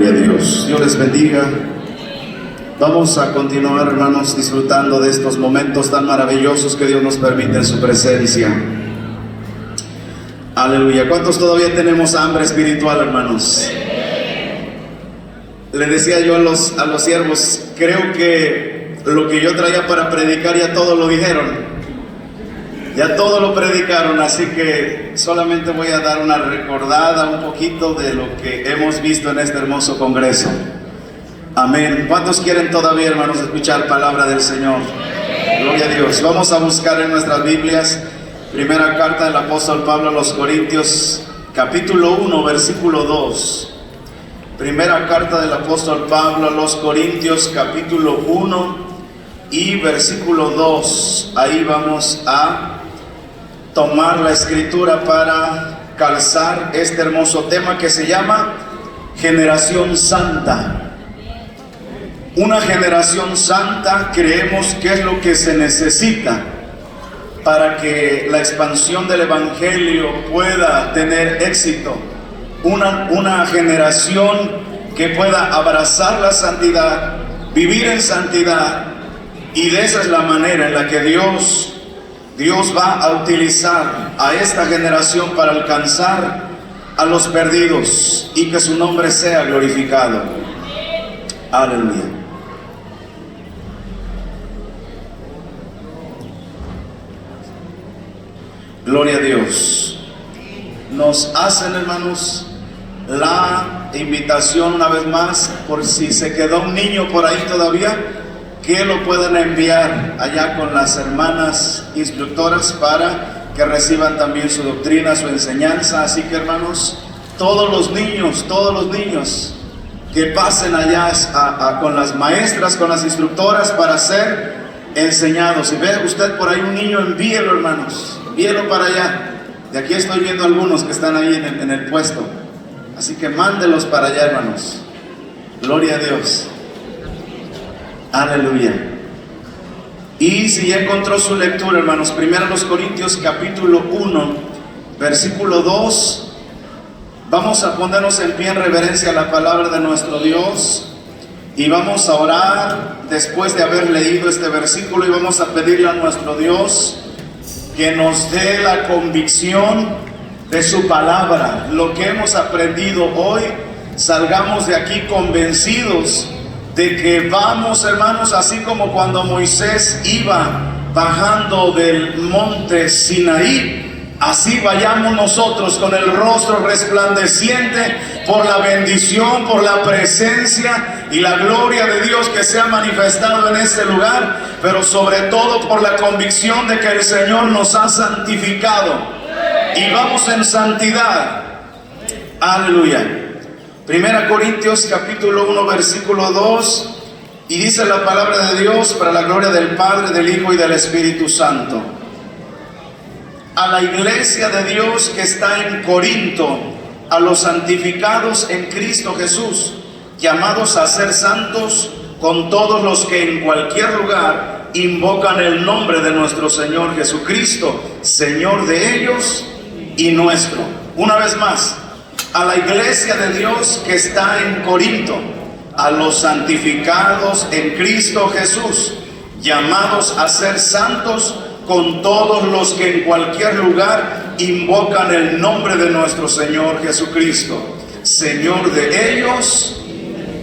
Gloria a Dios. Dios les bendiga. Vamos a continuar, hermanos, disfrutando de estos momentos tan maravillosos que Dios nos permite en su presencia. Aleluya. ¿Cuántos todavía tenemos hambre espiritual, hermanos? Le decía yo a los siervos, creo que lo que yo traía para predicar ya todo lo dijeron. Ya todo lo predicaron, así que solamente voy a dar una recordada un poquito de lo que hemos visto en este hermoso congreso. Amén. ¿Cuántos quieren todavía, hermanos, escuchar palabra del Señor? Gloria a Dios. Vamos a buscar en nuestras Biblias, primera carta del apóstol Pablo a los Corintios, capítulo 1, versículo 2. Primera carta del apóstol Pablo a los Corintios, capítulo 1 y versículo 2. Ahí vamos a tomar la escritura para calzar este hermoso tema que se llama generación santa. Una generación santa, creemos que es lo que se necesita para que la expansión del evangelio pueda tener éxito. Una generación que pueda abrazar la santidad, vivir en santidad, y de esa es la manera en la que Dios va a utilizar a esta generación para alcanzar a los perdidos y que su nombre sea glorificado. Aleluya. Gloria a Dios. Nos hacen, hermanos, la invitación una vez más, por si se quedó un niño por ahí todavía, que lo pueden enviar allá con las hermanas instructoras para que reciban también su doctrina, su enseñanza. Así que, hermanos, todos los niños que pasen allá con las maestras, con las instructoras para ser enseñados. Si ve usted por ahí un niño, envíelo, hermanos, envíelo para allá. De aquí estoy viendo algunos que están ahí en el puesto, así que mándelos para allá, hermanos. Gloria a Dios. Aleluya. Y si ya encontró su lectura, hermanos, primero los Corintios capítulo 1, versículo 2, vamos a ponernos en pie en reverencia a la palabra de nuestro Dios y vamos a orar después de haber leído este versículo, y vamos a pedirle a nuestro Dios que nos dé la convicción de su palabra. Lo que hemos aprendido hoy, salgamos de aquí convencidos de que vamos, hermanos, así como cuando Moisés iba bajando del monte Sinaí, así vayamos nosotros con el rostro resplandeciente por la bendición, por la presencia y la gloria de Dios que se ha manifestado en este lugar, pero sobre todo por la convicción de que el Señor nos ha santificado y vamos en santidad. Aleluya. Primera Corintios capítulo 1 versículo 2, y dice la palabra de Dios para la gloria del Padre, del Hijo y del Espíritu Santo. A la iglesia de Dios que está en Corinto, a los santificados en Cristo Jesús, llamados a ser santos, con todos los que en cualquier lugar invocan el nombre de nuestro Señor Jesucristo, Señor de ellos y nuestro. Una vez más, a la iglesia de Dios que está en Corinto, a los santificados en Cristo Jesús, llamados a ser santos, con todos los que en cualquier lugar invocan el nombre de nuestro Señor Jesucristo, Señor de ellos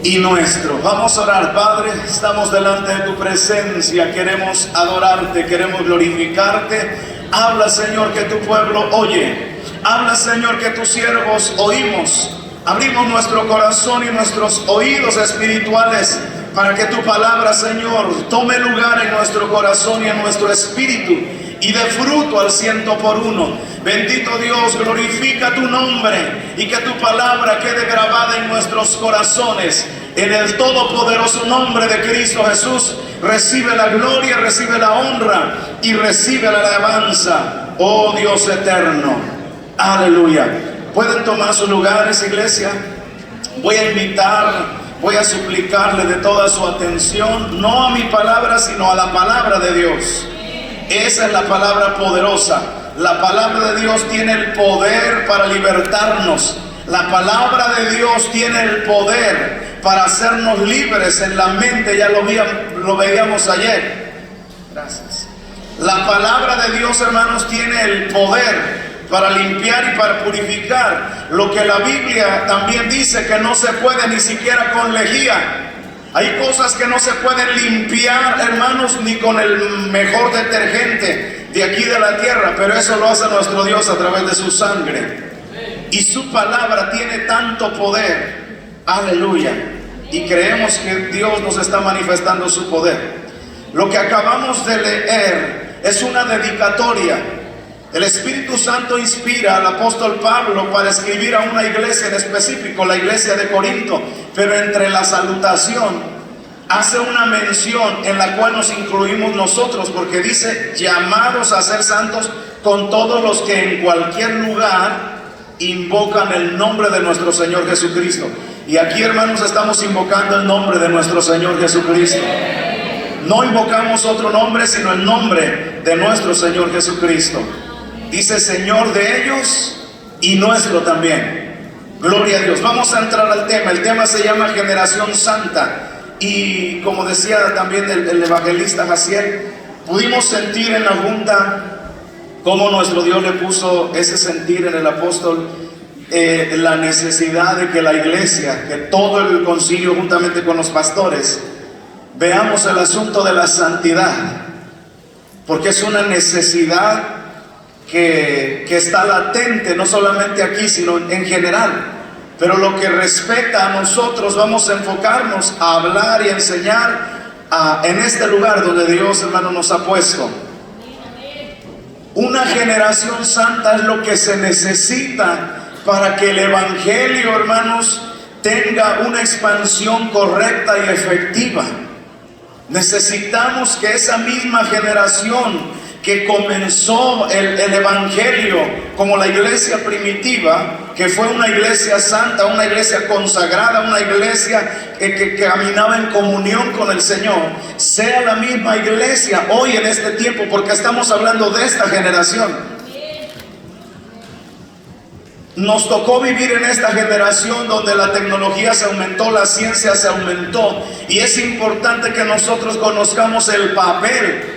y nuestro. Vamos a orar. Padre, estamos delante de tu presencia, queremos adorarte, queremos glorificarte. Habla, Señor, que tu pueblo oye. Habla, Señor, que tus siervos oímos. Abrimos nuestro corazón y nuestros oídos espirituales para que tu palabra, Señor, tome lugar en nuestro corazón y en nuestro espíritu y dé fruto al 100%. Bendito Dios, glorifica tu nombre y que tu palabra quede grabada en nuestros corazones. En el todopoderoso nombre de Cristo Jesús, recibe la gloria, recibe la honra y recibe la alabanza, oh Dios eterno. Aleluya. Pueden tomar sus lugares, iglesia. Voy a suplicarle de toda su atención, no a mi palabra, sino a la palabra de Dios. Esa es la palabra poderosa. La palabra de Dios tiene el poder para libertarnos. La palabra de Dios tiene el poder para hacernos libres en la mente, ya lo veíamos ayer. Gracias. La palabra de Dios, hermanos, tiene el poder para limpiar y para purificar. Lo que la Biblia también dice que no se puede ni siquiera con lejía. Hay cosas que no se pueden limpiar, hermanos, ni con el mejor detergente de aquí de la tierra, pero eso lo hace nuestro Dios a través de su sangre. Y su palabra tiene tanto poder, aleluya, y creemos que Dios nos está manifestando su poder. Lo que acabamos de leer es una dedicatoria. El Espíritu Santo inspira al apóstol Pablo para escribir a una iglesia en específico, la iglesia de Corinto, pero entre la salutación hace una mención en la cual nos incluimos nosotros, porque dice: llamados a ser santos con todos los que en cualquier lugar invocan el nombre de nuestro Señor Jesucristo. Y aquí, hermanos, estamos invocando el nombre de nuestro Señor Jesucristo. No invocamos otro nombre sino el nombre de nuestro Señor Jesucristo. Dice Señor de ellos y nuestro también. Gloria a Dios. Vamos a entrar al tema. El tema se llama Generación Santa. Y como decía también el evangelista Jaciel, pudimos sentir en la junta cómo nuestro Dios le puso ese sentir en el apóstol, la necesidad de que la iglesia, que todo el concilio juntamente con los pastores, veamos el asunto de la santidad, porque es una necesidad que está latente, no solamente aquí, sino en general. Pero lo que respecta a nosotros, vamos a enfocarnos a hablar y enseñar en este lugar donde Dios, hermano, nos ha puesto. Una generación santa es lo que se necesita para que el evangelio, hermanos, tenga una expansión correcta y efectiva. Necesitamos que esa misma generación que comenzó el evangelio como la iglesia primitiva, que fue una iglesia santa, una iglesia consagrada, una iglesia que caminaba en comunión con el Señor, sea la misma iglesia hoy en este tiempo, porque estamos hablando de esta generación. Nos tocó vivir en esta generación donde la tecnología se aumentó, la ciencia se aumentó, y es importante que nosotros conozcamos el papel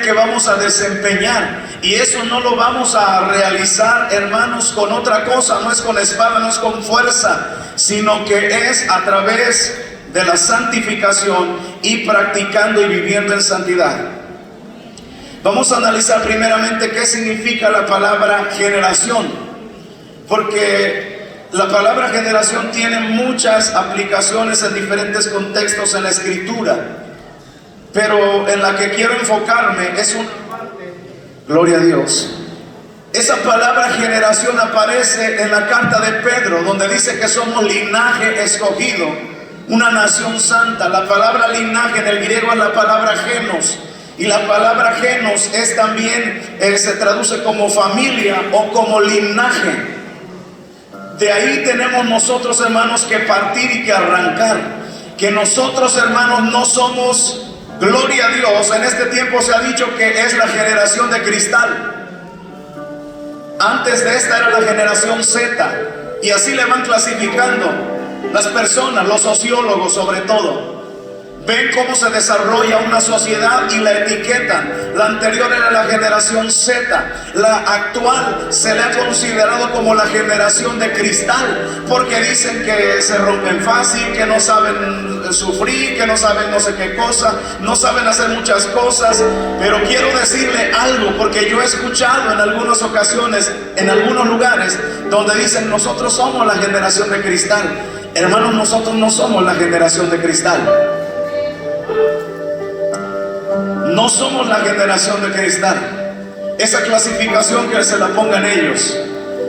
que vamos a desempeñar. Y eso no lo vamos a realizar, hermanos, con otra cosa. No es con espada, no es con fuerza, sino que es a través de la santificación y practicando y viviendo en santidad. Vamos a analizar primeramente qué significa la palabra generación, porque la palabra generación tiene muchas aplicaciones en diferentes contextos en la Escritura, pero en la que quiero enfocarme es una parte. Gloria a Dios. Esa palabra generación aparece en la carta de Pedro, donde dice que somos linaje escogido, una nación santa. La palabra linaje en el griego es la palabra genos, y la palabra genos es también, se traduce como familia o como linaje. De ahí tenemos nosotros, hermanos, que partir y que arrancar, que nosotros, hermanos, no somos, gloria a Dios, en este tiempo se ha dicho que es la generación de cristal. Antes de esta era la generación Z, y así le van clasificando las personas, los sociólogos sobre todo. Ven cómo se desarrolla una sociedad y la etiquetan. La anterior era la generación Z. La actual se le ha considerado como la generación de cristal, porque dicen que se rompen fácil, que no saben sufrir, que no saben no sé qué cosa, no saben hacer muchas cosas. Pero quiero decirle algo, porque yo he escuchado en algunas ocasiones, en algunos lugares, donde dicen: nosotros somos la generación de cristal. Hermanos, nosotros no somos la generación de cristal. No somos la generación de cristal. Esa clasificación que se la pongan ellos.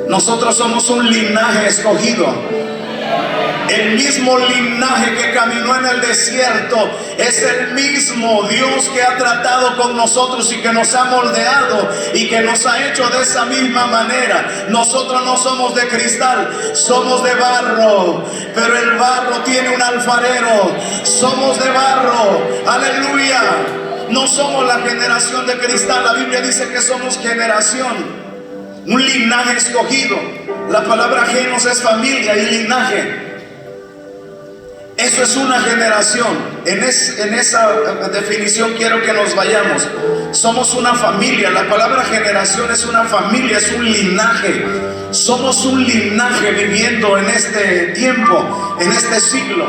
Nosotros somos un linaje escogido. El mismo linaje que caminó en el desierto es el mismo Dios que ha tratado con nosotros y que nos ha moldeado y que nos ha hecho de esa misma manera. Nosotros no somos de cristal, somos de barro, pero el barro tiene un alfarero. Somos de barro, aleluya. No somos la generación de cristal. La Biblia dice que somos generación, un linaje escogido. La palabra genos es familia y linaje. Eso es una generación. En esa definición quiero que nos vayamos. Somos una familia. La palabra generación es una familia, es un linaje. Somos un linaje viviendo en este tiempo, en este siglo.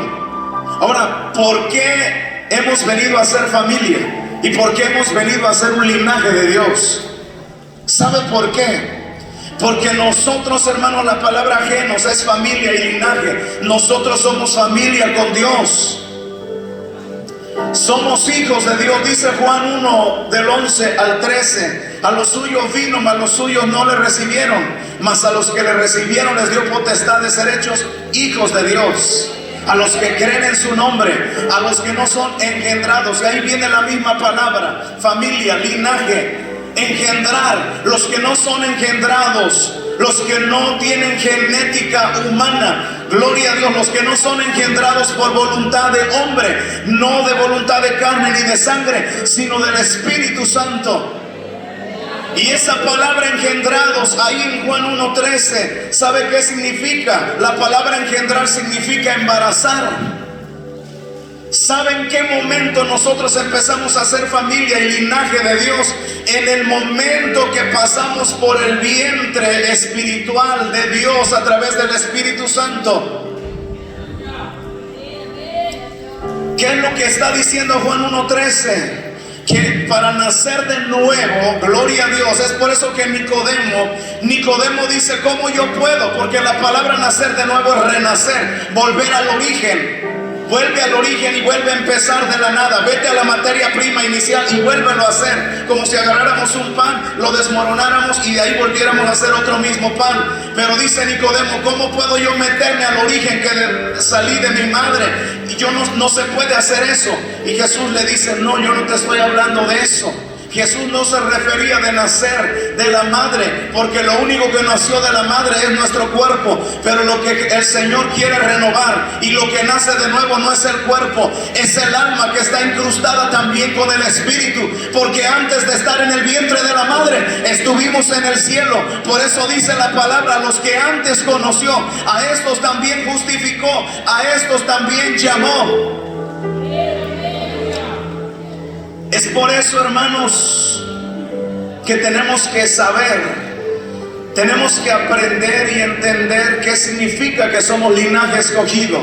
Ahora, ¿por qué hemos venido a ser familia? ¿Y por qué hemos venido a ser un linaje de Dios? ¿Sabe por qué? Porque nosotros, hermanos, la palabra genos es familia y linaje. Nosotros somos familia con Dios. Somos hijos de Dios. Dice Juan 1 del 11 al 13: a los suyos vino, mas los suyos no le recibieron, mas a los que le recibieron les dio potestad de ser hechos hijos de Dios, a los que creen en su nombre, a los que no son engendrados. Y ahí viene la misma palabra: familia, linaje. Engendrar, los que no son engendrados, los que no tienen genética humana, gloria a Dios, los que no son engendrados por voluntad de hombre, no de voluntad de carne ni de sangre, sino del Espíritu Santo. Y esa palabra engendrados, ahí en Juan 1:13, ¿sabe qué significa? La palabra engendrar significa embarazar. ¿Sabe en qué momento nosotros empezamos a ser familia y linaje de Dios? En el momento que pasamos por el vientre espiritual de Dios a través del Espíritu Santo. ¿Qué es lo que está diciendo Juan 1:13? Que para nacer de nuevo, gloria a Dios, es por eso que Nicodemo dice: ¿cómo yo puedo? Porque la palabra nacer de nuevo es renacer, volver al origen. Vuelve al origen y vuelve a empezar de la nada. Vete a la materia prima inicial y vuélvelo a hacer. Como si agarráramos un pan, lo desmoronáramos y de ahí volviéramos a hacer otro mismo pan. Pero dice Nicodemo: ¿cómo puedo yo meterme al origen que salí de mi madre? Y yo no se puede hacer eso. Y Jesús le dice: no, yo no te estoy hablando de eso. Jesús no se refería de nacer de la madre, porque lo único que nació de la madre es nuestro cuerpo. Pero lo que el Señor quiere renovar, y lo que nace de nuevo, no es el cuerpo, es el alma que está incrustada también con el Espíritu. Porque antes de estar en el vientre de la madre, estuvimos en el cielo. Por eso dice la palabra: los que antes conoció, a estos también justificó, a estos también llamó. Es por eso, hermanos, que tenemos que saber, tenemos que aprender y entender qué significa que somos linaje escogido.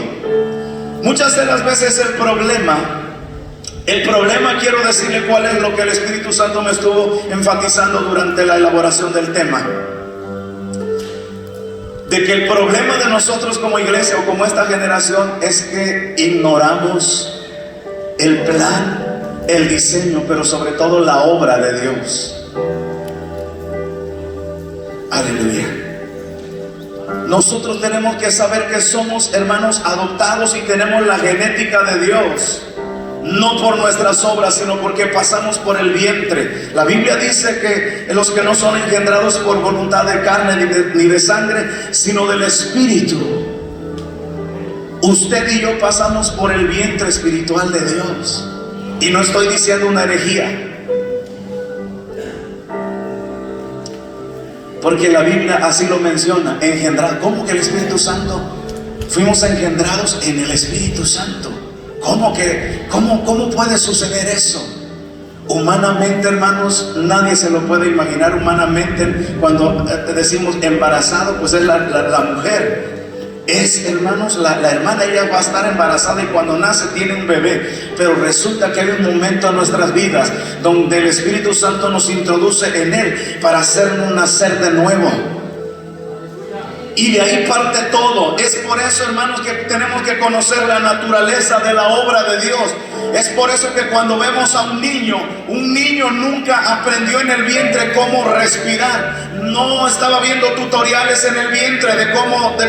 Muchas de las veces el problema, quiero decirle cuál es lo que el Espíritu Santo me estuvo enfatizando durante la elaboración del tema. De que el problema de nosotros como iglesia o como esta generación es que ignoramos el plan, el diseño, pero sobre todo la obra de Dios. Aleluya. Nosotros tenemos que saber que somos, hermanos, adoptados y tenemos la genética de Dios. No por nuestras obras, sino porque pasamos por el vientre. La Biblia dice que los que no son engendrados por voluntad de carne ni de sangre, sino del Espíritu. Usted y yo pasamos por el vientre espiritual de Dios. Y no estoy diciendo una herejía, porque la Biblia así lo menciona: engendrar. ¿Cómo que el Espíritu Santo? Fuimos engendrados en el Espíritu Santo. ¿Cómo puede suceder eso? Humanamente, hermanos, nadie se lo puede imaginar. Humanamente, cuando decimos embarazado, pues es la mujer. Es, hermanos, la hermana, ella va a estar embarazada y cuando nace tiene un bebé. Pero resulta que hay un momento en nuestras vidas donde el Espíritu Santo nos introduce en él para hacernos nacer de nuevo. Y de ahí parte todo. Es por eso, hermanos, que tenemos que conocer la naturaleza de la obra de Dios. Es por eso que cuando vemos a un niño nunca aprendió en el vientre cómo respirar. No estaba viendo tutoriales en el vientre de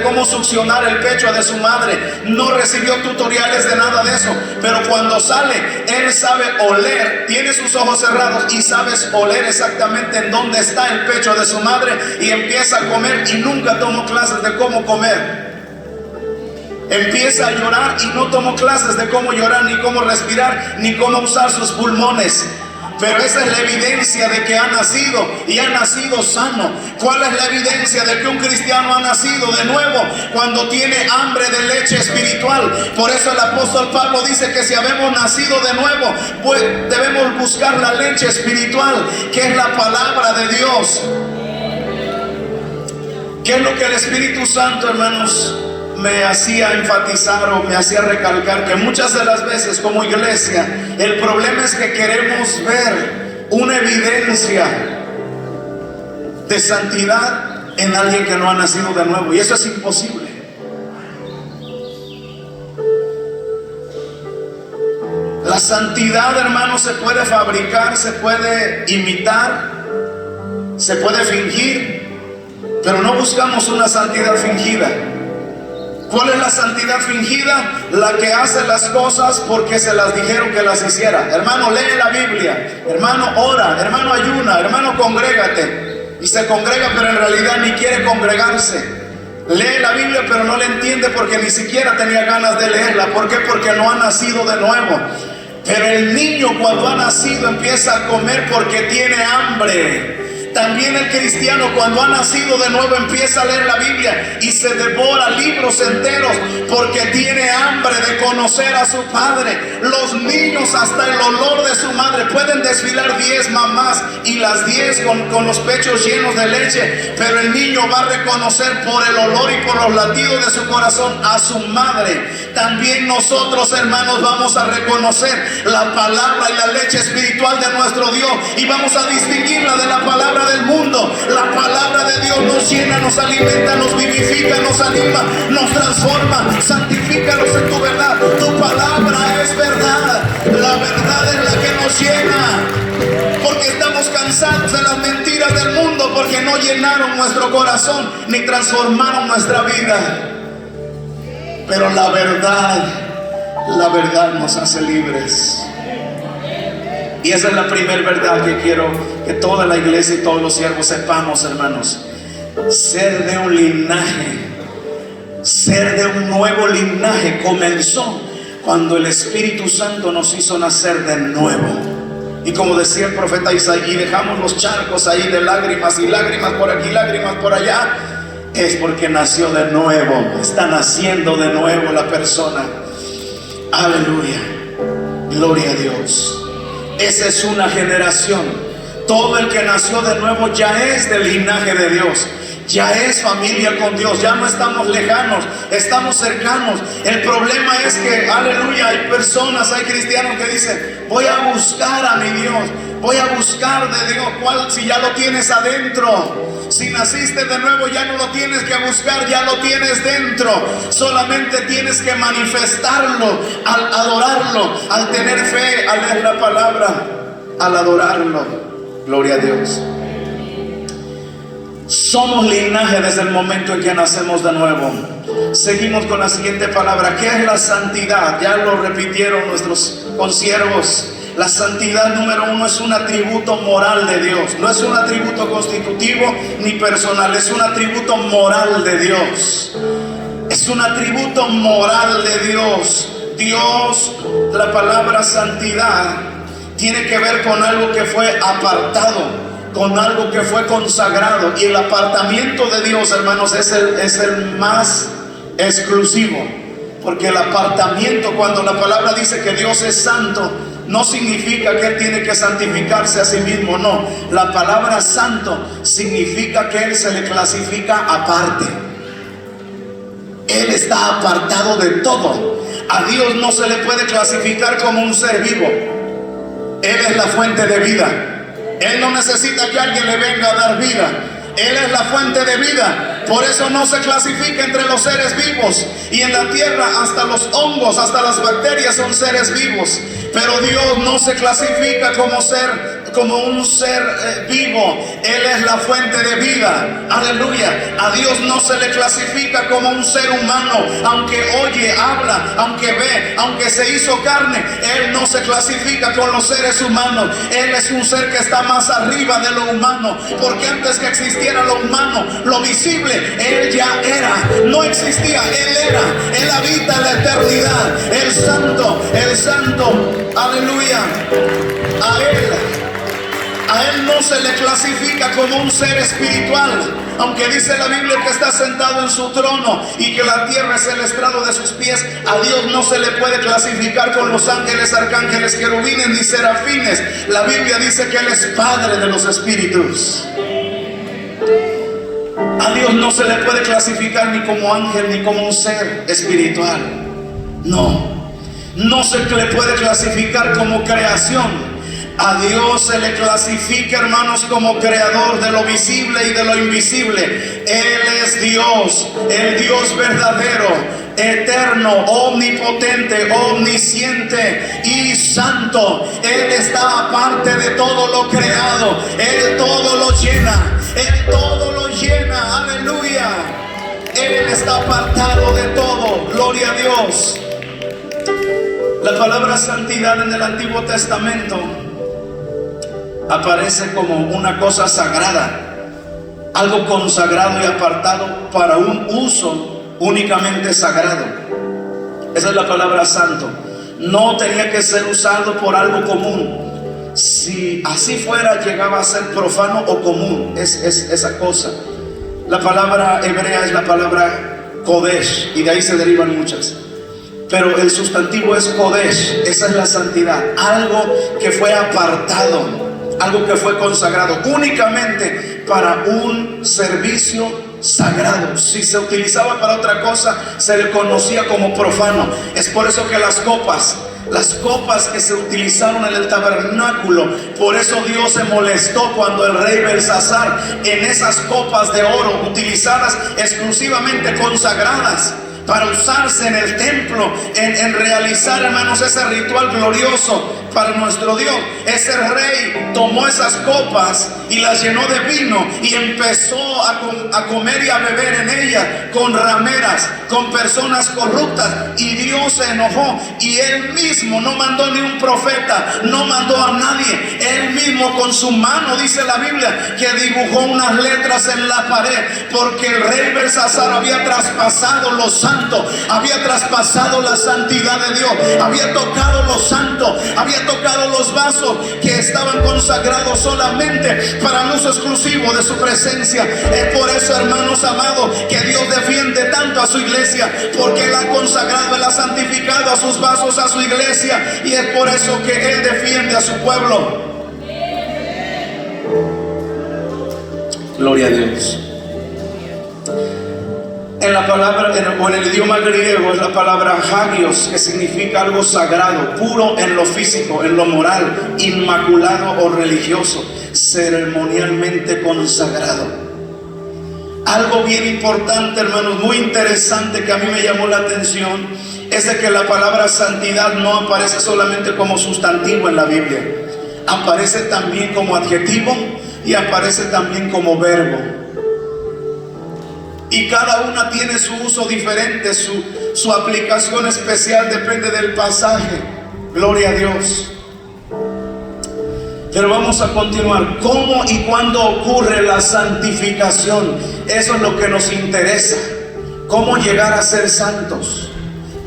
cómo succionar el pecho de su madre. No recibió tutoriales de nada de eso. Pero cuando sale, él sabe oler. Tiene sus ojos cerrados y sabes oler exactamente en dónde está el pecho de su madre. Y empieza a comer y nunca tomó clases de cómo comer. Empieza a llorar y no tomó clases de cómo llorar, ni cómo respirar, ni cómo usar sus pulmones. pero esa es la evidencia de que ha nacido y ha nacido sano. ¿Cuál es la evidencia de que un cristiano ha nacido de nuevo? Cuando tiene hambre de leche espiritual. Por eso el apóstol Pablo dice que si habemos nacido de nuevo, pues debemos buscar la leche espiritual, que es la palabra de Dios. ¿Qué es lo que el Espíritu Santo, hermanos, me hacía enfatizar o me hacía recalcar? Que muchas de las veces como iglesia el problema es que queremos ver una evidencia de santidad en alguien que no ha nacido de nuevo, y eso es imposible. La santidad, hermanos, se puede fabricar, se puede imitar, se puede fingir, pero no buscamos una santidad fingida. ¿Cuál es la santidad fingida? La que hace las cosas porque se las dijeron que las hiciera. Hermano, lee la Biblia, hermano, ora, hermano, ayuna, hermano, congrégate. Y se congrega, pero en realidad ni quiere congregarse. Lee la Biblia, pero no la entiende porque ni siquiera tenía ganas de leerla. ¿Por qué? Porque no ha nacido de nuevo. Pero el niño, cuando ha nacido, empieza a comer porque tiene hambre. También el cristiano, cuando ha nacido de nuevo, empieza a leer la Biblia y se devora libros enteros porque tiene hambre de conocer a su padre. Los niños, hasta el olor de su madre, pueden desfilar 10 mamás y las 10 con los pechos llenos de leche, pero el niño va a reconocer por el olor y por los latidos de su corazón a su madre. También nosotros, hermanos, vamos a reconocer la palabra y la leche espiritual de nuestro Dios, y vamos a distinguirla de la palabra del mundo. La palabra de Dios nos llena, nos alimenta, nos vivifica, nos anima, nos transforma. Santifícalos en tu verdad. Tu palabra es verdad. La verdad es la que nos llena, porque estamos cansados de las mentiras del mundo, porque no llenaron nuestro corazón ni transformaron nuestra vida. Pero la verdad nos hace libres. Y esa es la primera verdad que quiero que toda la iglesia y todos los siervos sepamos, hermanos. Ser de un linaje, ser de un nuevo linaje, comenzó cuando el Espíritu Santo nos hizo nacer de nuevo. Y como decía el profeta Isaías, y dejamos los charcos ahí de lágrimas, y lágrimas por aquí, lágrimas por allá. Es porque nació de nuevo, está naciendo de nuevo la persona. Aleluya, gloria a Dios. Esa es una generación. Todo el que nació de nuevo ya es del linaje de Dios, ya es familia con Dios. Ya no estamos lejanos, estamos cercanos. El problema es que, aleluya, hay personas, hay cristianos que dicen: voy a buscar a mi Dios, voy a buscar de Dios. ¿Cuál? Si ya lo tienes adentro. Si naciste de nuevo, ya no lo tienes que buscar, ya lo tienes dentro. Solamente tienes que manifestarlo al adorarlo, al tener fe, al leer la palabra, al adorarlo. Gloria a Dios. Somos linaje desde el momento en que nacemos de nuevo. Seguimos con la siguiente palabra. ¿Qué es la santidad? Ya lo repitieron nuestros consiervos. La santidad, número uno, es un atributo moral de Dios. No es un atributo constitutivo ni personal, es un atributo moral de Dios. Es un atributo moral de Dios. Dios, la palabra santidad tiene que ver con algo que fue apartado, con algo que fue consagrado. Y el apartamiento de Dios, hermanos, es el más exclusivo. Porque el apartamiento, cuando la palabra dice que Dios es santo, no significa que Él tiene que santificarse a sí mismo, no. La palabra santo significa que Él se le clasifica aparte. Él está apartado de todo. A Dios no se le puede clasificar como un ser vivo. Él es la fuente de vida. Él no necesita que alguien le venga a dar vida. Él es la fuente de vida. Por eso no se clasifica entre los seres vivos. Y en la tierra hasta los hongos, hasta las bacterias son seres vivos. Pero Dios no se clasifica como un ser vivo. Él es la fuente de vida. Aleluya. A Dios no se le clasifica como un ser humano. Aunque oye, habla, aunque ve, aunque se hizo carne, Él no se clasifica con los seres humanos. Él es un ser que está más arriba de lo humano. Porque antes que existiera lo humano, lo visible, Él ya era. No existía, Él era. Él habita la eternidad. El santo, aleluya. A Él A Él no se le clasifica como un ser espiritual, aunque dice la Biblia que está sentado en su trono y que la tierra es el estrado de sus pies. A Dios no se le puede clasificar con los ángeles, arcángeles, querubines ni serafines. La Biblia dice que Él es Padre de los espíritus. A Dios no se le puede clasificar ni como ángel ni como un ser espiritual. No se le puede clasificar como creación. A Dios se le clasifica, hermanos, como creador de lo visible y de lo invisible. Él es Dios, el Dios verdadero, eterno, omnipotente, omnisciente y santo. Él está aparte de todo lo creado. Él todo lo llena. Él todo lo llena. Aleluya. Él está apartado de todo. Gloria a Dios. La palabra santidad en el Antiguo Testamento aparece como una cosa sagrada, algo consagrado y apartado para un uso únicamente sagrado. Esa es la palabra santo. No tenía que ser usado por algo común. Si así fuera, llegaba a ser profano o común. Es esa cosa. La palabra hebrea es la palabra kodesh, y de ahí se derivan muchas. Pero el sustantivo es kodesh. Esa es la santidad. Algo que fue apartado, algo que fue consagrado únicamente para un servicio sagrado. Si se utilizaba para otra cosa, se le conocía como profano. Es por eso que las copas que se utilizaron en el tabernáculo, por eso Dios se molestó cuando el rey Belsasar, en esas copas de oro utilizadas exclusivamente consagradas para usarse en el templo, en realizar, hermanos, ese ritual glorioso para nuestro Dios. Ese rey tomó esas copas y las llenó de vino y empezó a comer y a beber en ellas con rameras, con personas corruptas, y Dios se enojó, y Él mismo no mandó ni un profeta, no mandó a nadie. Él mismo con su mano, dice la Biblia, que dibujó unas letras en la pared, porque el rey Belsasar había traspasado lo santo, había traspasado la santidad de Dios, había tocado lo santo, había tocado los vasos que estaban consagrados solamente para el uso exclusivo de su presencia. Es por eso, hermanos amados, que Dios defiende tanto a su iglesia, porque Él ha consagrado, Él ha santificado a sus vasos, a su iglesia, y es por eso que Él defiende a su pueblo. Gloria a Dios. En la palabra, o en el idioma griego, es la palabra hagios, que significa algo sagrado, puro en lo físico, en lo moral, inmaculado o religioso, ceremonialmente consagrado. Algo bien importante, hermanos, muy interesante, que a mí me llamó la atención, es de que la palabra santidad no aparece solamente como sustantivo en la Biblia, aparece también como adjetivo y aparece también como verbo. Y cada una tiene su uso diferente, su aplicación especial, depende del pasaje. Gloria a Dios. Pero vamos a continuar. ¿Cómo y cuándo ocurre la santificación? Eso es lo que nos interesa. ¿Cómo llegar a ser santos?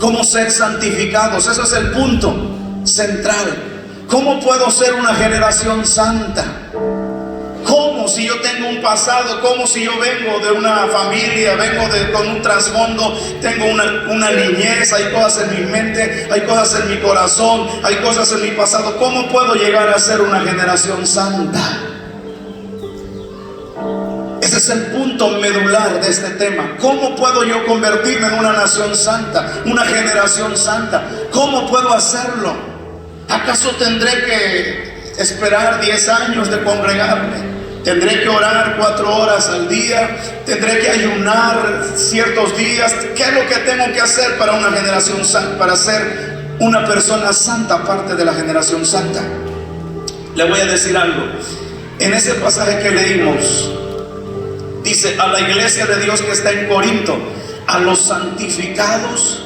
¿Cómo ser santificados? Eso es el punto central. ¿Cómo puedo ser una generación santa? ¿Cómo si yo tengo un pasado? ¿Cómo si yo vengo de una familia, con un trasfondo, tengo una niñez, hay cosas en mi mente, hay cosas en mi corazón, hay cosas en mi pasado? ¿Cómo puedo llegar a ser una generación santa? Ese es el punto medular de este tema. ¿Cómo puedo yo convertirme en una nación santa, una generación santa? ¿Cómo puedo hacerlo? ¿Acaso tendré que esperar 10 años de congregarme? ¿Tendré que orar 4 horas al día? ¿Tendré que ayunar ciertos días? ¿Qué es lo que tengo que hacer para una generación santa, para ser una persona santa, aparte de la generación santa? Le voy a decir algo. En ese pasaje que leímos, dice a la iglesia de Dios que está en Corinto, a los santificados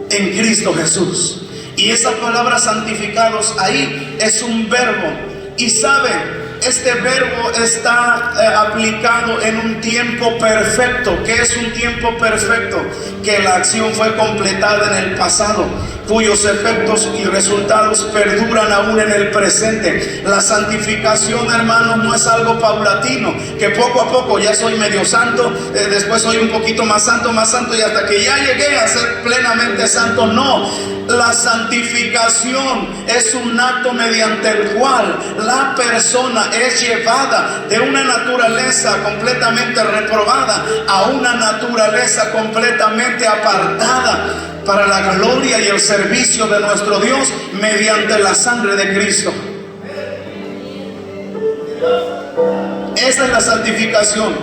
en Cristo Jesús. Y esa palabra santificados ahí es un verbo. Y saben, este verbo está aplicado en un tiempo perfecto. ¿Qué es un tiempo perfecto? Que la acción fue completada en el pasado, cuyos efectos y resultados perduran aún en el presente. La santificación, hermanos, no es algo paulatino, que poco a poco ya soy medio santo, después soy un poquito más santo, y hasta que ya llegué a ser plenamente santo. No, la santificación es un acto mediante el cual la persona es llevada de una naturaleza completamente reprobada a una naturaleza completamente apartada para la gloria y el servicio de nuestro Dios mediante la sangre de Cristo. Esa es la santificación,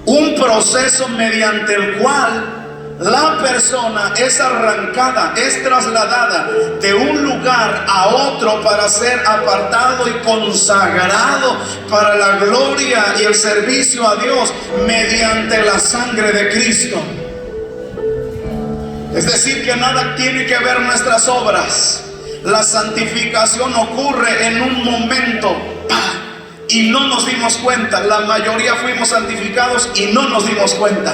un proceso mediante el cual la persona es arrancada, es trasladada de un lugar a otro para ser apartado y consagrado para la gloria y el servicio a Dios mediante la sangre de Cristo. Es decir, que nada tiene que ver nuestras obras. La santificación ocurre en un momento y no nos dimos cuenta. La mayoría fuimos santificados y no nos dimos cuenta.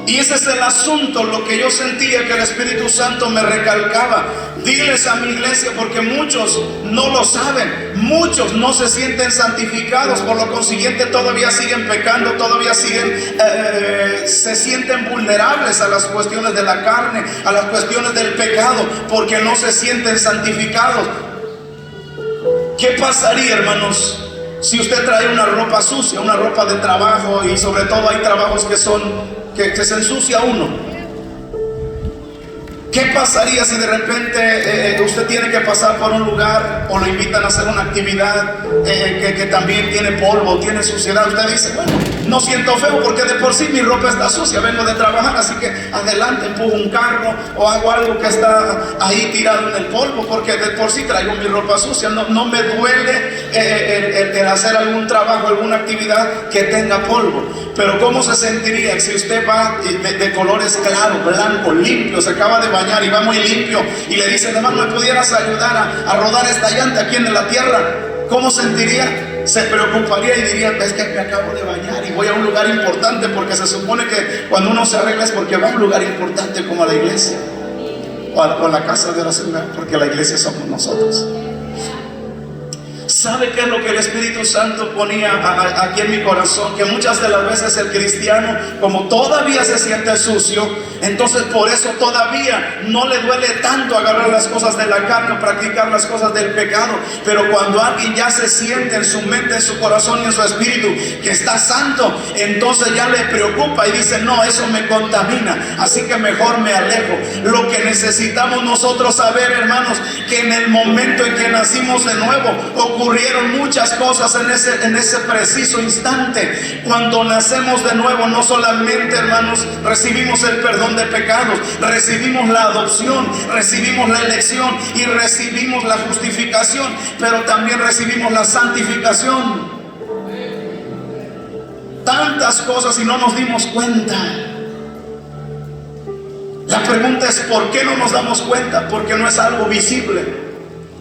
Y ese es el asunto, lo que yo sentía que el Espíritu Santo me recalcaba. Diles a mi iglesia, porque muchos no lo saben, muchos no se sienten santificados, por lo consiguiente todavía siguen pecando, todavía se sienten vulnerables a las cuestiones de la carne, a las cuestiones del pecado, porque no se sienten santificados. ¿Qué pasaría, hermanos, si usted trae una ropa sucia, una ropa de trabajo? Y sobre todo hay trabajos que se ensucia uno. ¿Qué pasaría si de repente usted tiene que pasar por un lugar o lo invitan a hacer una actividad que también tiene polvo, tiene suciedad? Usted dice, bueno, no siento feo porque de por sí mi ropa está sucia, vengo de trabajar, así que adelante, empujo un carro o hago algo que está ahí tirado en el polvo, porque de por sí traigo mi ropa sucia. No me duele el hacer algún trabajo, alguna actividad que tenga polvo. Pero ¿cómo se sentiría si usted va de colores claros, blanco, limpio, se acaba de bañar y va muy limpio, y le dicen, hermano, ¿me pudieras ayudar a rodar esta llanta aquí en la tierra? ¿Cómo sentiría? Se preocuparía y diría, es que me acabo de bañar y voy a un lugar importante, porque se supone que cuando uno se arregla es porque va a un lugar importante como a la iglesia o a la casa de oración, porque la iglesia somos nosotros. ¿Sabe qué es lo que el Espíritu Santo ponía aquí en mi corazón? Que muchas de las veces el cristiano, como todavía se siente sucio, entonces por eso todavía no le duele tanto agarrar las cosas de la carne, practicar las cosas del pecado. Pero cuando alguien ya se siente en su mente, en su corazón y en su espíritu que está santo, entonces ya le preocupa y dice, no, eso me contamina, así que mejor me alejo. Lo que necesitamos nosotros saber, hermanos, que en el momento en que nacimos de nuevo, ocurrieron muchas cosas en ese preciso instante. Cuando nacemos de nuevo, no solamente, hermanos, recibimos el perdón de pecados, recibimos la adopción, recibimos la elección y recibimos la justificación, pero también recibimos la santificación. Tantas cosas y no nos dimos cuenta. La pregunta es, ¿por qué no nos damos cuenta? Porque no es algo visible.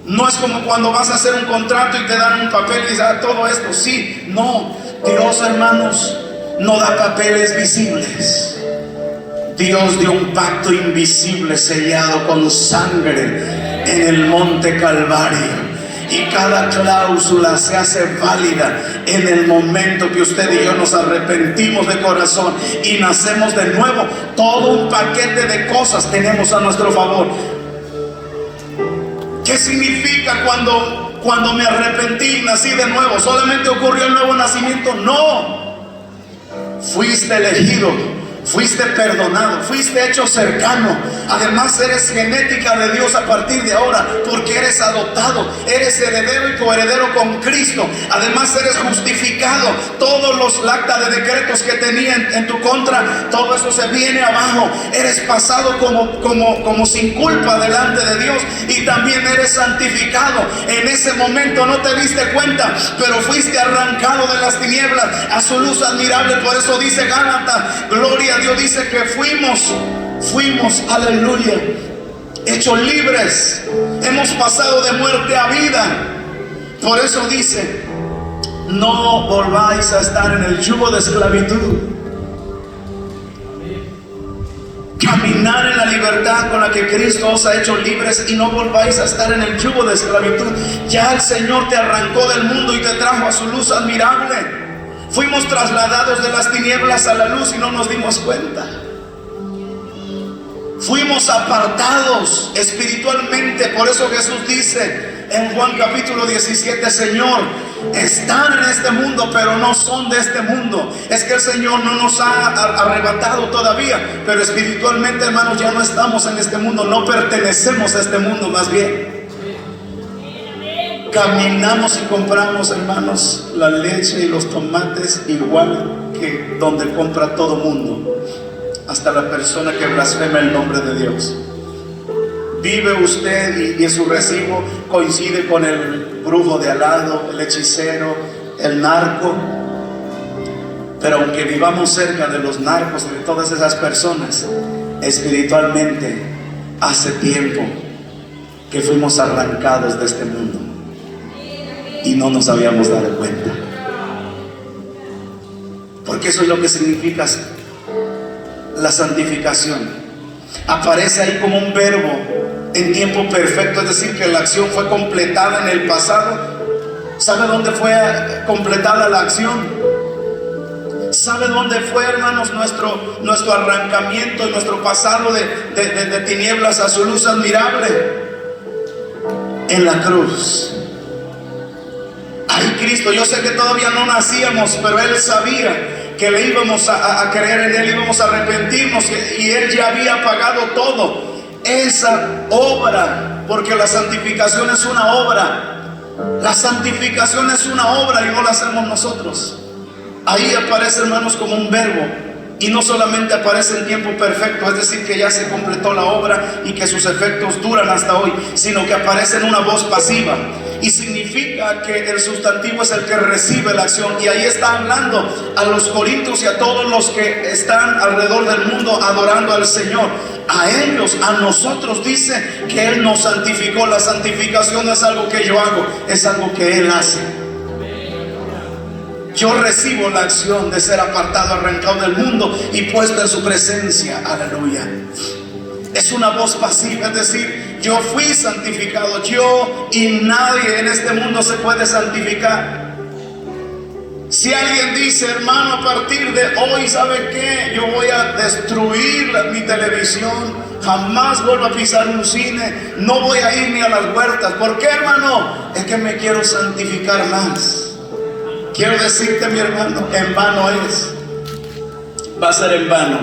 No es como cuando vas a hacer un contrato y te dan un papel y dices, todo esto, sí, no. Dios, hermanos, no da papeles visibles. Dios dio un pacto invisible sellado con sangre en el monte Calvario. Y cada cláusula se hace válida en el momento que usted y yo nos arrepentimos de corazón y nacemos de nuevo. Todo un paquete de cosas tenemos a nuestro favor. ¿Qué significa cuando me arrepentí y nací de nuevo? ¿Solamente ocurrió el nuevo nacimiento? No. Fuiste elegido, fuiste perdonado, fuiste hecho cercano. Además eres genética de Dios a partir de ahora, porque eres adoptado, eres heredero y coheredero con Cristo. Además eres justificado. Todos los actas de decretos que tenían en tu contra, todo eso se viene abajo. Eres pasado como sin culpa delante de Dios, y también eres santificado. En ese momento no te diste cuenta, pero fuiste arrancado de las tinieblas a su luz admirable. Por eso dice Gálatas, gloria a Dios, dice que fuimos, aleluya, hechos libres. Hemos pasado de muerte a vida. Por eso dice, no volváis a estar en el yugo de esclavitud. Caminar en la libertad con la que Cristo os ha hecho libres, y no volváis a estar en el yugo de esclavitud. Ya el Señor te arrancó del mundo y te trajo a su luz admirable. Fuimos trasladados de las tinieblas a la luz y no nos dimos cuenta. Fuimos apartados espiritualmente. Por eso Jesús dice en Juan capítulo 17: Señor, están en este mundo, pero no son de este mundo. Es que el Señor no nos ha arrebatado todavía, pero espiritualmente, hermanos, ya no estamos en este mundo. No pertenecemos a este mundo, más bien caminamos y compramos, hermanos, la leche y los tomates igual que donde compra todo mundo, hasta la persona que blasfema el nombre de Dios. Vive usted y su recibo coincide con el brujo de al lado, el hechicero, el narco. Pero aunque vivamos cerca de los narcos y de todas esas personas, espiritualmente hace tiempo que fuimos arrancados de este mundo y no nos habíamos dado cuenta. Porque eso es lo que significa la santificación. Aparece ahí como un verbo en tiempo perfecto, es decir, que la acción fue completada en el pasado. ¿Sabe dónde fue completada la acción? ¿Sabe dónde fue, hermanos, nuestro arrancamiento y nuestro pasado de tinieblas a su luz admirable? En la cruz. Ay, Cristo, yo sé que todavía no nacíamos, pero Él sabía que le íbamos a creer en Él, íbamos a arrepentirnos, y Él ya había pagado todo. Esa obra, porque la santificación es una obra. La santificación es una obra y no la hacemos nosotros. Ahí aparece, hermanos, como un verbo, y no solamente aparece en tiempo perfecto, es decir, que ya se completó la obra y que sus efectos duran hasta hoy, sino que aparece en una voz pasiva, y significa que el sustantivo es el que recibe la acción. Y ahí está hablando a los corintios y a todos los que están alrededor del mundo adorando al Señor. A ellos, a nosotros, dice que Él nos santificó. La santificación no es algo que yo hago, es algo que Él hace. Yo recibo la acción de ser apartado, arrancado del mundo y puesto en su presencia. Aleluya. Es una voz pasiva, es decir, yo fui santificado. Yo y nadie en este mundo se puede santificar. Si alguien dice: hermano, a partir de hoy, ¿sabe qué? Yo voy a destruir mi televisión, jamás vuelvo a pisar un cine, no voy a ir ni a las huertas. ¿Por qué, hermano? Es que me quiero santificar más. Quiero decirte, mi hermano, en vano es. Va a ser en vano.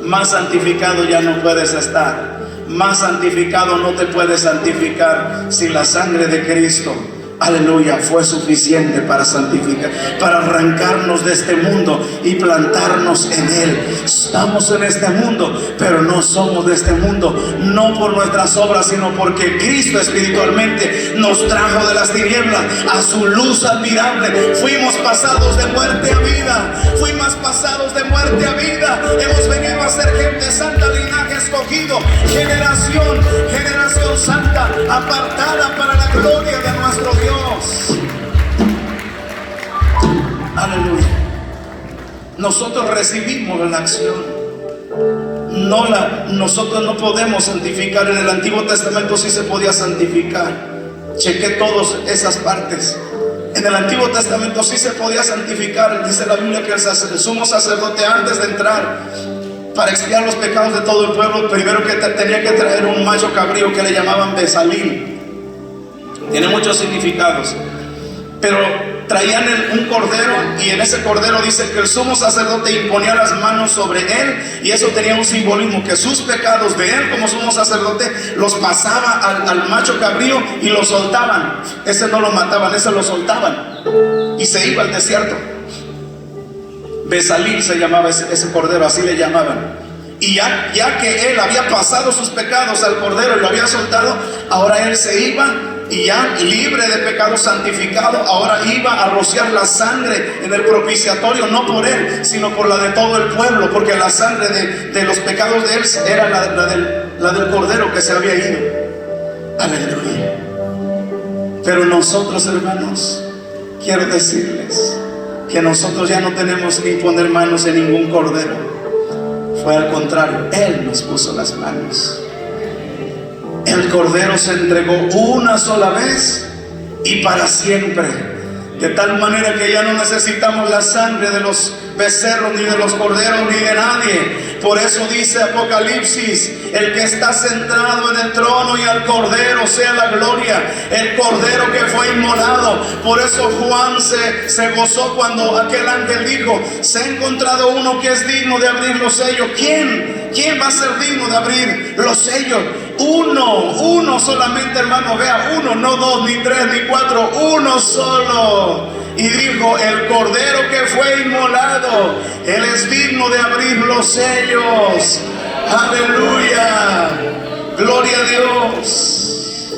Más santificado ya no puedes estar. Más santificado no te puedes santificar si la sangre de Cristo, aleluya, fue suficiente para santificar, para arrancarnos de este mundo y plantarnos en Él. Estamos en este mundo, pero no somos de este mundo, no por nuestras obras, sino porque Cristo espiritualmente nos trajo de las tinieblas a su luz admirable. Fuimos pasados de muerte a vida, fuimos pasados de muerte a vida. Hemos venido a ser gente santa, linaje escogido, generación santa, apartada para la gloria de nuestro Dios. Aleluya. Nosotros recibimos la acción. Nosotros no podemos santificar. En el Antiguo Testamento sí se podía santificar. Chequé todas esas partes. En el Antiguo Testamento sí se podía santificar. Dice la Biblia que el sumo sacerdote, antes de entrar para expiar los pecados de todo el pueblo, primero que tenía que traer un macho cabrío que le llamaban Besalín. Tiene muchos significados, pero traían un cordero, y en ese cordero dice que el sumo sacerdote imponía las manos sobre él, y eso tenía un simbolismo, que sus pecados de él como sumo sacerdote los pasaba al macho cabrío y lo soltaban. Ese no lo mataban, ese lo soltaban y se iba al desierto. Besalín se llamaba ese cordero, así le llamaban. Y ya que él había pasado sus pecados al cordero y lo había soltado, ahora él se iba, y ya libre de pecado, santificado, ahora iba a rociar la sangre en el propiciatorio, no por él, sino por la de todo el pueblo, porque la sangre de los pecados de él era la del cordero que se había ido. Aleluya. Pero nosotros, hermanos, quiero decirles que nosotros ya no tenemos que imponer manos en ningún cordero. Fue al contrario, Él nos puso las manos. El Cordero se entregó una sola vez y para siempre, de tal manera que ya no necesitamos la sangre de los becerros, ni de los corderos, ni de nadie. Por eso dice Apocalipsis: el que está sentado en el trono y al Cordero sea la gloria, el Cordero que fue inmolado. Por eso Juan se gozó cuando aquel ángel dijo: se ha encontrado uno que es digno de abrir los sellos. ¿Quién va a ser digno de abrir los sellos? Uno solamente, hermano, vea, uno, no dos, ni tres, ni cuatro, uno solo. Y dijo: el Cordero que fue inmolado, Él es digno de abrir los sellos. Aleluya, gloria a Dios.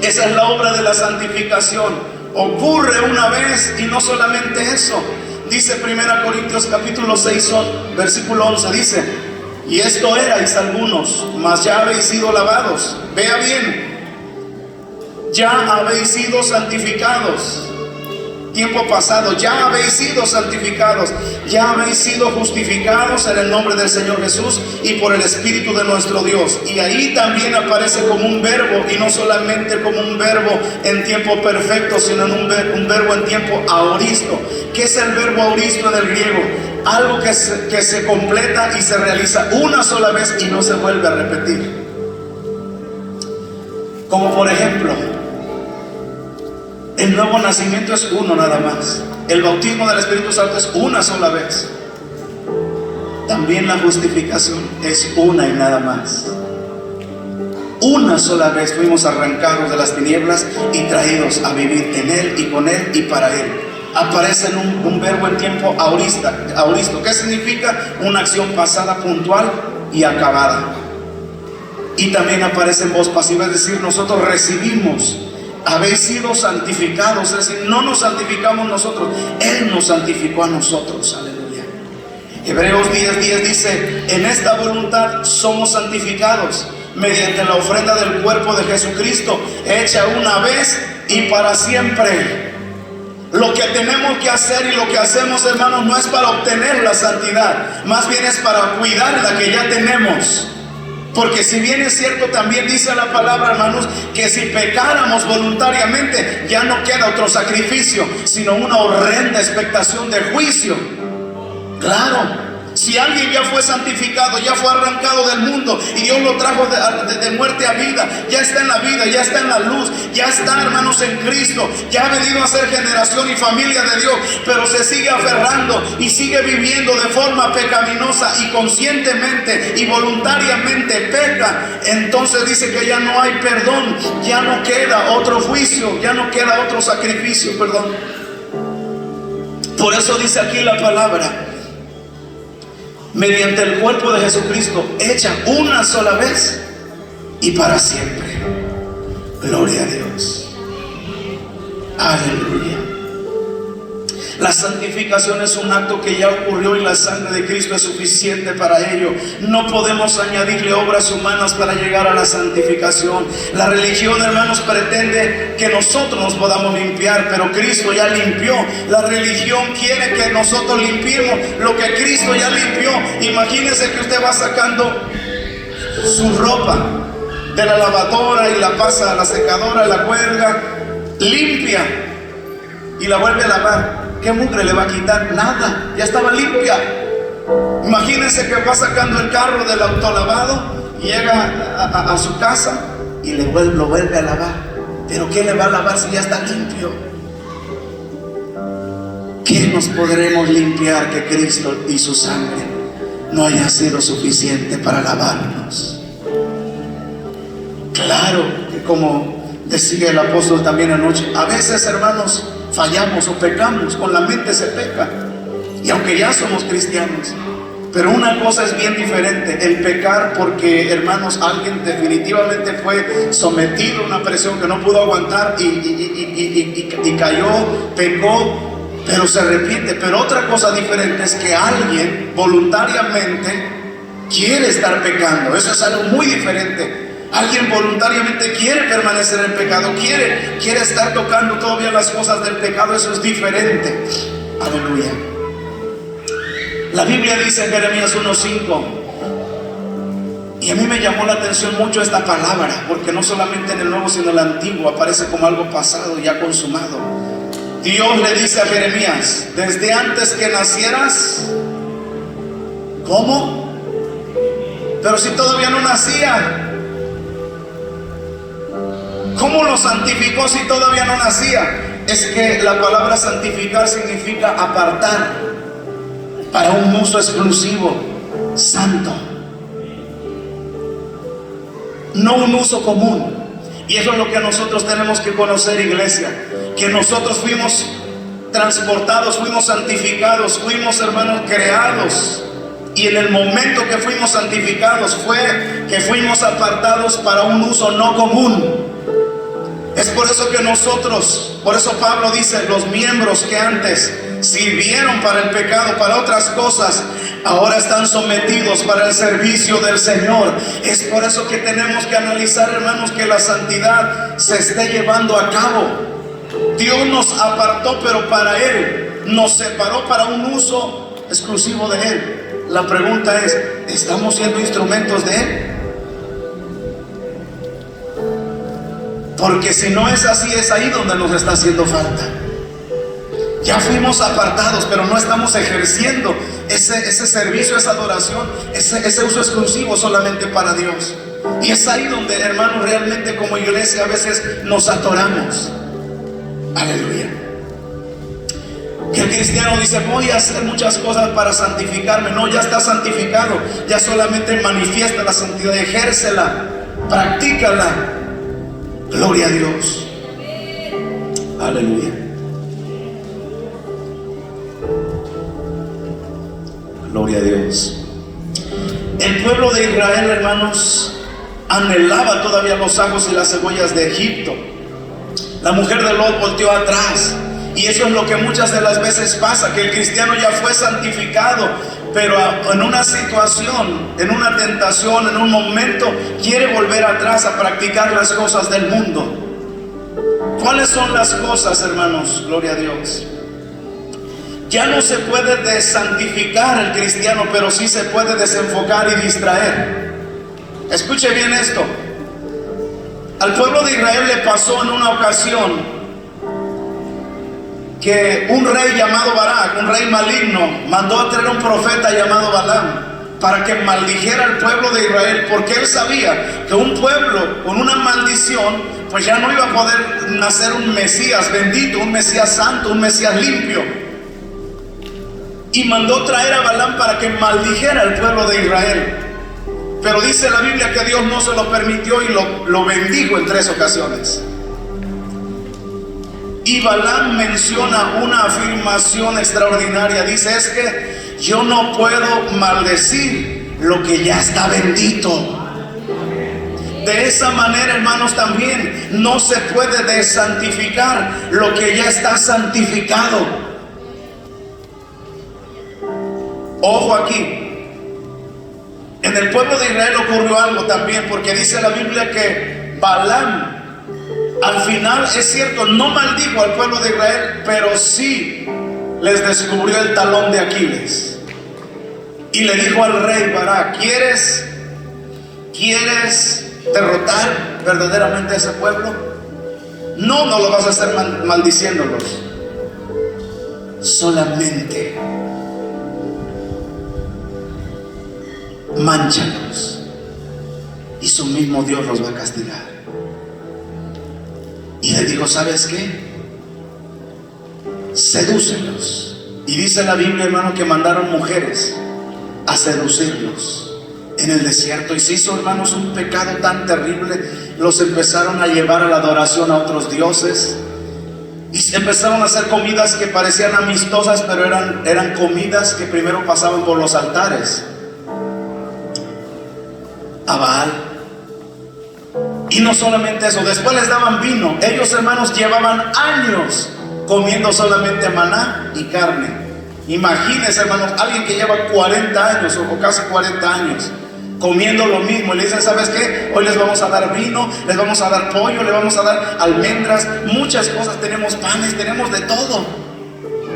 Esa es la obra de la santificación. Ocurre una vez, y no solamente eso. Dice 1 Corintios capítulo 6, versículo 11, dice: y esto erais algunos, mas ya habéis sido lavados. Vea bien, ya habéis sido santificados. Tiempo pasado, ya habéis sido santificados, ya habéis sido justificados en el nombre del Señor Jesús y por el Espíritu de nuestro Dios. Y ahí también aparece como un verbo, y no solamente como un verbo en tiempo perfecto, sino en un verbo en tiempo aoristo. ¿Qué es el verbo aoristo en el griego? Algo que se completa y se realiza una sola vez y no se vuelve a repetir. Como por ejemplo, el nuevo nacimiento es uno nada más. El bautismo del Espíritu Santo es una sola vez. También la justificación es una y nada más. Una sola vez fuimos arrancados de las tinieblas y traídos a vivir en Él y con Él y para Él. Aparece en un verbo en tiempo aoristo. ¿Qué significa? Una acción pasada, puntual y acabada. Y también aparece en voz pasiva, es decir, nosotros recibimos. Habéis sido santificados, es decir, no nos santificamos nosotros, Él nos santificó a nosotros. Aleluya. Hebreos 10:10 dice: en esta voluntad somos santificados mediante la ofrenda del cuerpo de Jesucristo, hecha una vez y para siempre. Lo que tenemos que hacer y lo que hacemos, hermanos, no es para obtener la santidad, más bien es para cuidar la que ya tenemos. Porque si bien es cierto, también dice la palabra, hermanos, que si pecáramos voluntariamente, ya no queda otro sacrificio, sino una horrenda expectación de juicio. Claro, si alguien ya fue santificado, ya fue arrancado del mundo y Dios lo trajo de muerte a vida, ya está en la vida, ya está en la luz, ya está, hermanos, en Cristo, ya ha venido a ser generación y familia de Dios, pero se sigue aferrando y sigue viviendo de forma pecaminosa y conscientemente y voluntariamente peca. Entonces dice que ya no hay perdón, ya no queda otro juicio, ya no queda otro sacrificio, perdón. Por eso dice aquí la palabra: mediante el cuerpo de Jesucristo, hecha una sola vez y para siempre. Gloria a Dios. Aleluya. La santificación es un acto que ya ocurrió y la sangre de Cristo es suficiente para ello. No podemos añadirle obras humanas para llegar a la santificación. La religión, hermanos, pretende que nosotros nos podamos limpiar, pero Cristo ya limpió. La religión quiere que nosotros limpiemos lo que Cristo ya limpió. Imagínese que usted va sacando su ropa de la lavadora y la pasa a la secadora, la cuelga, limpia y la vuelve a lavar. ¿Qué mugre le va a quitar? Nada, ya estaba limpia. Imagínense que va sacando el carro del autolavado, llega a su casa y lo vuelve a lavar. ¿Pero qué le va a lavar si ya está limpio? ¿Qué nos podremos limpiar que Cristo y su sangre no haya sido suficiente para lavarnos? Claro que, como decía el apóstol también anoche, a veces, hermanos, fallamos o pecamos, con la mente se peca, y aunque ya somos cristianos, pero una cosa es bien diferente, el pecar porque, hermanos, alguien definitivamente fue sometido a una presión que no pudo aguantar y cayó, pecó, pero se arrepiente. Pero otra cosa diferente es que alguien voluntariamente quiere estar pecando. Eso es algo muy diferente. Alguien voluntariamente quiere permanecer en el pecado, quiere estar tocando todavía las cosas del pecado. Eso es diferente. Aleluya. La Biblia dice en Jeremías 1:5, y a mí me llamó la atención mucho esta palabra, porque no solamente en el Nuevo sino en el Antiguo aparece como algo pasado, ya consumado. Dios le dice a Jeremías: desde antes que nacieras. ¿Cómo? Pero si todavía no nacía. ¿Cómo lo santificó si todavía no nacía? Es que la palabra santificar significa apartar para un uso exclusivo, santo, no un uso común. Y eso es lo que nosotros tenemos que conocer, iglesia, que nosotros fuimos transportados, fuimos santificados, fuimos, hermanos, creados. Y en el momento que fuimos santificados fue que fuimos apartados para un uso no común. Es por eso que nosotros, por eso Pablo dice, los miembros que antes sirvieron para el pecado, para otras cosas, ahora están sometidos para el servicio del Señor. Es por eso que tenemos que analizar, hermanos, que la santidad se esté llevando a cabo. Dios nos apartó, pero para Él, nos separó para un uso exclusivo de Él. La pregunta es, ¿estamos siendo instrumentos de Él? Porque si no es así, es ahí donde nos está haciendo falta. Ya fuimos apartados, pero no estamos ejerciendo ese servicio, esa adoración, ese uso exclusivo solamente para Dios. Y es ahí donde, hermanos, realmente como iglesia a veces nos atoramos. Aleluya. Que el cristiano dice, voy a hacer muchas cosas para santificarme. No, ya está santificado. Ya solamente manifiesta la santidad, ejércela, practícala. Gloria a Dios. Aleluya. Gloria a Dios. El pueblo de Israel, hermanos, anhelaba todavía los ajos y las cebollas de Egipto. La mujer de Lot volteó atrás. Y eso es lo que muchas de las veces pasa, que el cristiano ya fue santificado, pero en una situación, en una tentación, en un momento, quiere volver atrás a practicar las cosas del mundo. ¿Cuáles son las cosas, hermanos? Gloria a Dios. Ya no se puede desantificar el cristiano, pero sí se puede desenfocar y distraer. Escuche bien esto. Al pueblo de Israel le pasó en una ocasión que un rey llamado Barak, un rey maligno, mandó a traer un profeta llamado Balaam para que maldijera al pueblo de Israel, porque él sabía que un pueblo con una maldición pues ya no iba a poder nacer un Mesías bendito, un Mesías santo, un Mesías limpio. Y mandó traer a Balaam para que maldijera al pueblo de Israel. Pero dice la Biblia que Dios no se lo permitió y lo bendijo en 3 ocasiones. Y Balaam menciona una afirmación extraordinaria. Dice, es que yo no puedo maldecir lo que ya está bendito. De esa manera, hermanos, también no se puede desantificar lo que ya está santificado. Ojo aquí. En el pueblo de Israel ocurrió algo también, porque dice la Biblia que Balaam, al final, es cierto, no maldijo al pueblo de Israel, pero sí les descubrió el talón de Aquiles. Y le dijo al rey Barak, ¿quieres derrotar verdaderamente a ese pueblo? No lo vas a hacer maldiciéndolos. Solamente mánchalos y su mismo Dios los va a castigar. Y le dijo, ¿sabes qué? Sedúcelos. Y dice la Biblia, hermano, que mandaron mujeres a seducirlos en el desierto. Y se hizo, hermanos, un pecado tan terrible. Los empezaron a llevar a la adoración a otros dioses. Y se empezaron a hacer comidas que parecían amistosas, pero eran comidas que primero pasaban por los altares a Baal. Y no solamente eso, después les daban vino. Ellos, hermanos, llevaban años comiendo solamente maná y carne. Imagínense, hermanos, alguien que lleva 40 años o casi 40 años comiendo lo mismo. Y le dicen, ¿sabes qué? Hoy les vamos a dar vino, les vamos a dar pollo, les vamos a dar almendras, muchas cosas. Tenemos panes, tenemos de todo.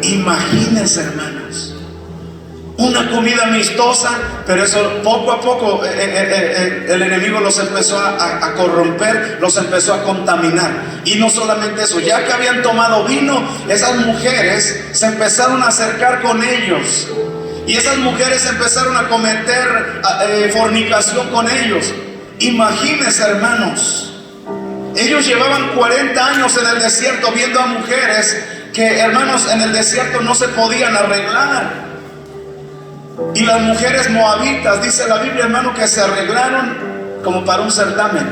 Imagínense, hermanos. una comida amistosa, pero eso poco a poco el enemigo los empezó a corromper, los empezó a contaminar. Y no solamente eso, ya que habían tomado vino, esas mujeres se empezaron a acercar con ellos, y esas mujeres empezaron a cometer fornicación con ellos. Imagínense, hermanos, ellos llevaban 40 años en el desierto viendo a mujeres que, hermanos, en el desierto no se podían arreglar. Y las mujeres moabitas, dice la Biblia, hermano, que se arreglaron como para un certamen.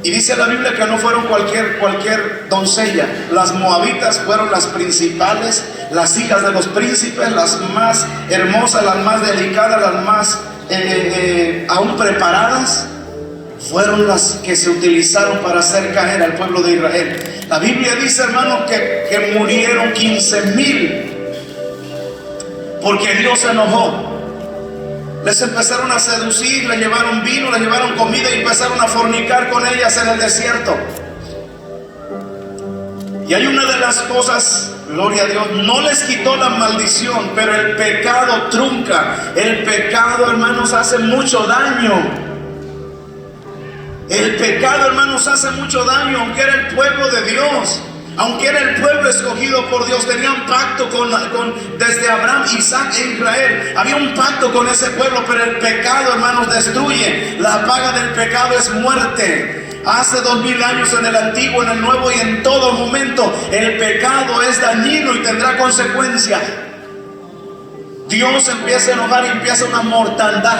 Y dice la Biblia que no fueron cualquier doncella. Las moabitas fueron las principales, las hijas de los príncipes, las más hermosas, las más delicadas, las más aún preparadas. Fueron las que se utilizaron para hacer caer al pueblo de Israel. La Biblia dice, hermano, que murieron 15,000. Porque Dios se enojó. Les empezaron a seducir, les llevaron vino, les llevaron comida y empezaron a fornicar con ellas en el desierto. Y hay una de las cosas, gloria a Dios, no les quitó la maldición, pero el pecado trunca. El pecado, hermanos, hace mucho daño. El pecado, hermanos, hace mucho daño, aunque era el pueblo de Dios. Aunque era el pueblo escogido por Dios, tenían pacto desde Abraham, Isaac e Israel. Había un pacto con ese pueblo, pero el pecado, hermanos, destruye. La paga del pecado es muerte. Hace 2000 años, en el Antiguo, en el Nuevo y en todo momento, el pecado es dañino y tendrá consecuencia. Dios empieza a enojar y empieza una mortandad.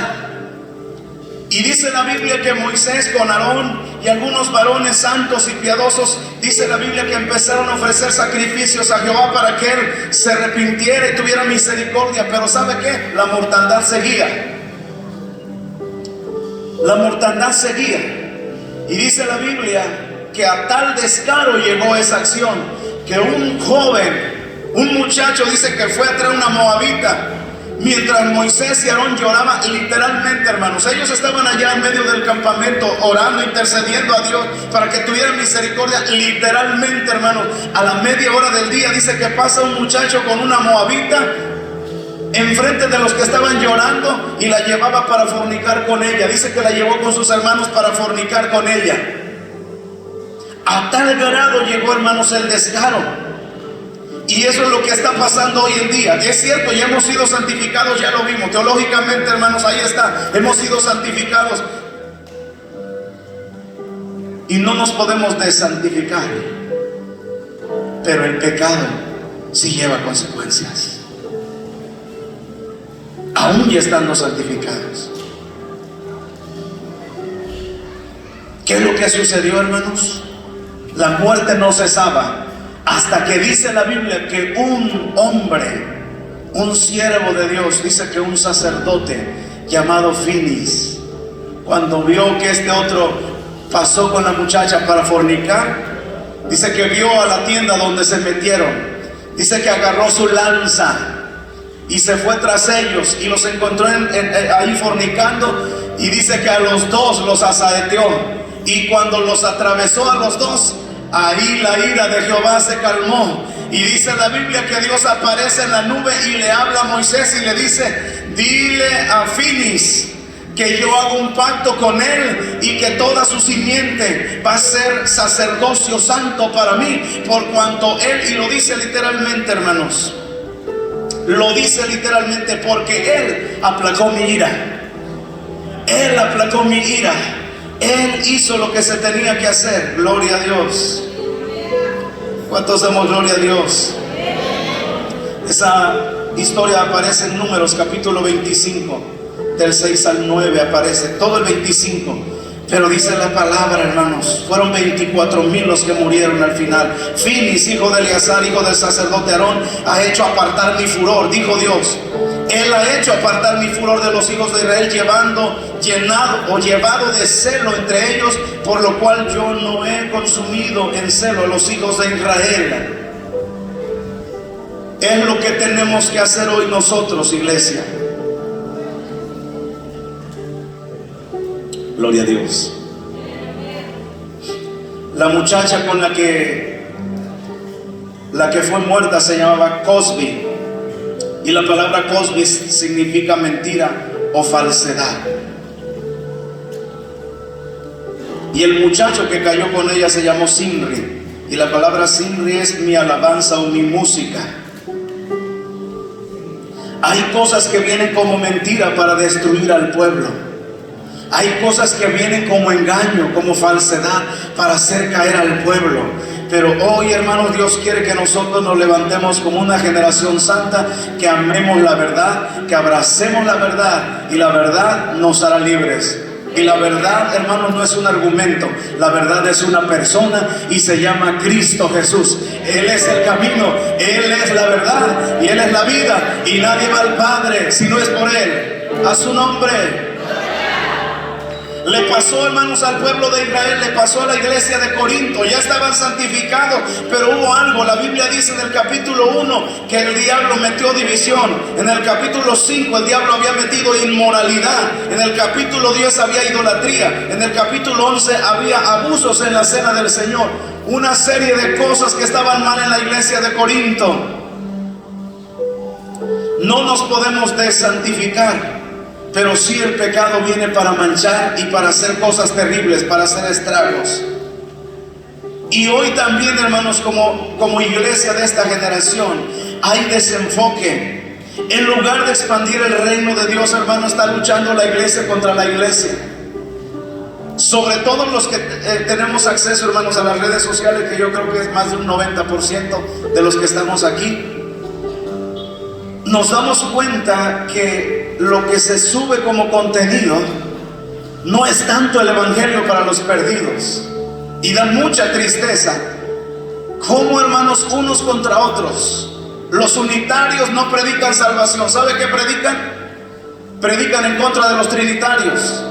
Y dice la Biblia que Moisés con Aarón y algunos varones santos y piadosos, dice la Biblia que empezaron a ofrecer sacrificios a Jehová para que él se arrepintiera y tuviera misericordia. Pero ¿sabe qué? La mortandad seguía. La mortandad seguía. Y dice la Biblia que a tal descaro llegó esa acción, que un joven, un muchacho, dice que fue a traer una moabita. Mientras Moisés y Aarón lloraban, literalmente, hermanos, ellos estaban allá en medio del campamento orando, intercediendo a Dios para que tuviera misericordia. Literalmente, hermanos, a la media hora del día dice que pasa un muchacho con una moabita enfrente de los que estaban llorando y la llevaba para fornicar con ella. Dice que la llevó con sus hermanos para fornicar con ella. A tal grado llegó, hermanos, el descaro. Y eso es lo que está pasando hoy en día. Es cierto, ya hemos sido santificados, ya lo vimos. Teológicamente, hermanos, ahí está. Hemos sido santificados. Y no nos podemos desantificar. Pero el pecado sí lleva consecuencias. Aún ya estando santificados. ¿Qué es lo que sucedió, hermanos? La muerte no cesaba. Hasta que dice la Biblia que un hombre, un siervo de Dios, dice que un sacerdote llamado Finis, cuando vio que este otro pasó con la muchacha para fornicar, dice que vio a la tienda donde se metieron, dice que agarró su lanza y se fue tras ellos y los encontró ahí fornicando, y dice que a los dos los asaeteó, y cuando los atravesó a los dos, ahí la ira de Jehová se calmó. Y dice la Biblia que Dios aparece en la nube y le habla a Moisés y le dice: dile a Finis que yo hago un pacto con él y que toda su simiente va a ser sacerdocio santo para mí, por cuanto él, y lo dice literalmente, hermanos, lo dice literalmente, porque él aplacó mi ira. Él aplacó mi ira. Él hizo lo que se tenía que hacer. Gloria a Dios. ¿Cuántos damos gloria a Dios? Esa historia aparece en Números capítulo 25, del 6 al 9 aparece, todo el 25. Pero dice la palabra, hermanos, fueron 24,000 los que murieron al final. Finis, hijo de Eleazar, hijo del sacerdote Aarón, ha hecho apartar mi furor, dijo Dios. Él ha hecho apartar mi furor de los hijos de Israel, llevado de celo entre ellos, por lo cual yo no he consumido en celo a los hijos de Israel. Es lo que tenemos que hacer hoy nosotros, iglesia. Gloria a Dios. La muchacha con la que fue muerta se llamaba Cosbi. Y la palabra cosmis significa mentira o falsedad. Y el muchacho que cayó con ella se llamó Zimri. Y la palabra Zimri es mi alabanza o mi música. Hay cosas que vienen como mentira para destruir al pueblo. Hay cosas que vienen como engaño, como falsedad, para hacer caer al pueblo. Pero hoy, hermanos, Dios quiere que nosotros nos levantemos como una generación santa, que amemos la verdad, que abracemos la verdad, y la verdad nos hará libres. Y la verdad, hermanos, no es un argumento. La verdad es una persona y se llama Cristo Jesús. Él es el camino, Él es la verdad y Él es la vida. Y nadie va al Padre si no es por Él. A su nombre. Le pasó, hermanos, al pueblo de Israel, le pasó a la iglesia de Corinto. Ya estaban santificados, pero hubo algo. La Biblia dice en el capítulo 1 que el diablo metió división. En el capítulo 5 el diablo había metido inmoralidad. En el capítulo 10 había idolatría. En el capítulo 11 había abusos en la cena del Señor. Una serie de cosas que estaban mal en la iglesia de Corinto. No nos podemos desantificar, pero sí el pecado viene para manchar y para hacer cosas terribles, para hacer estragos. Y hoy también, hermanos, como iglesia de esta generación, hay desenfoque. En lugar de expandir el reino de Dios, hermanos, está luchando la iglesia contra la iglesia. Sobre todo los que tenemos acceso, hermanos, a las redes sociales, que yo creo que es más de un 90% de los que estamos aquí. Nos damos cuenta que lo que se sube como contenido no es tanto el evangelio para los perdidos. Y da mucha tristeza cómo, hermanos, unos contra otros. Los unitarios no predican salvación. ¿Sabe qué predican? Predican en contra de los trinitarios.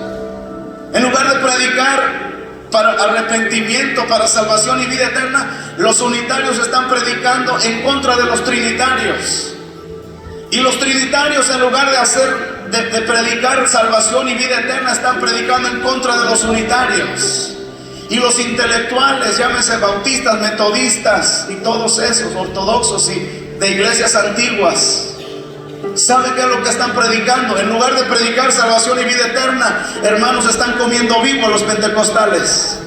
En lugar de predicar para arrepentimiento, para salvación y vida eterna, los unitarios están predicando en contra de los trinitarios. Y los trinitarios, en lugar de predicar salvación y vida eterna, están predicando en contra de los unitarios. Y los intelectuales, llámese bautistas, metodistas y todos esos, ortodoxos y de iglesias antiguas, ¿sabe qué es lo que están predicando? En lugar de predicar salvación y vida eterna, hermanos, están comiendo vivo a los pentecostales.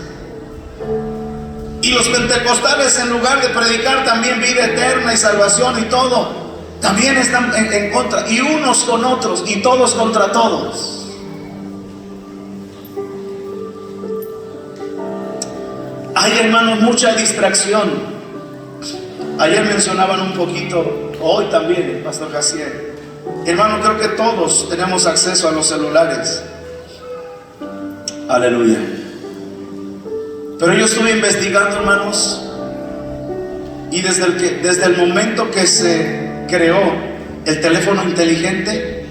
Y los pentecostales, en lugar de predicar también vida eterna y salvación y todo, también están en contra, y unos con otros, y todos contra todos. Hay, hermanos, mucha distracción. Ayer mencionaban un poquito, hoy también el pastor Jaciel. Hermano, creo que todos tenemos acceso a los celulares. Aleluya. Pero yo estuve investigando, hermanos, y desde el momento que se creó el teléfono inteligente,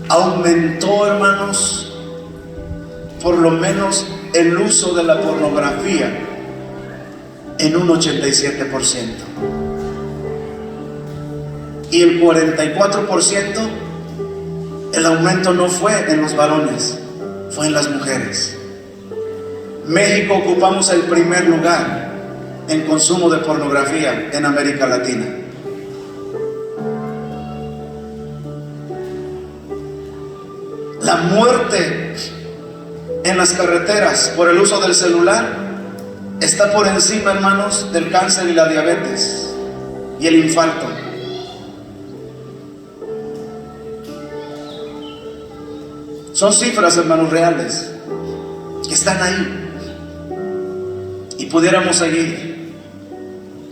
aumentó, hermanos, por lo menos el uso de la pornografía en un 87%. Y el 44%, el aumento no fue en los varones, fue en las mujeres. México ocupamos el primer lugar en consumo de pornografía en América Latina. La muerte en las carreteras por el uso del celular está por encima, hermanos, del cáncer y la diabetes y el infarto. Son cifras, hermanos, reales, que están ahí y pudiéramos seguir.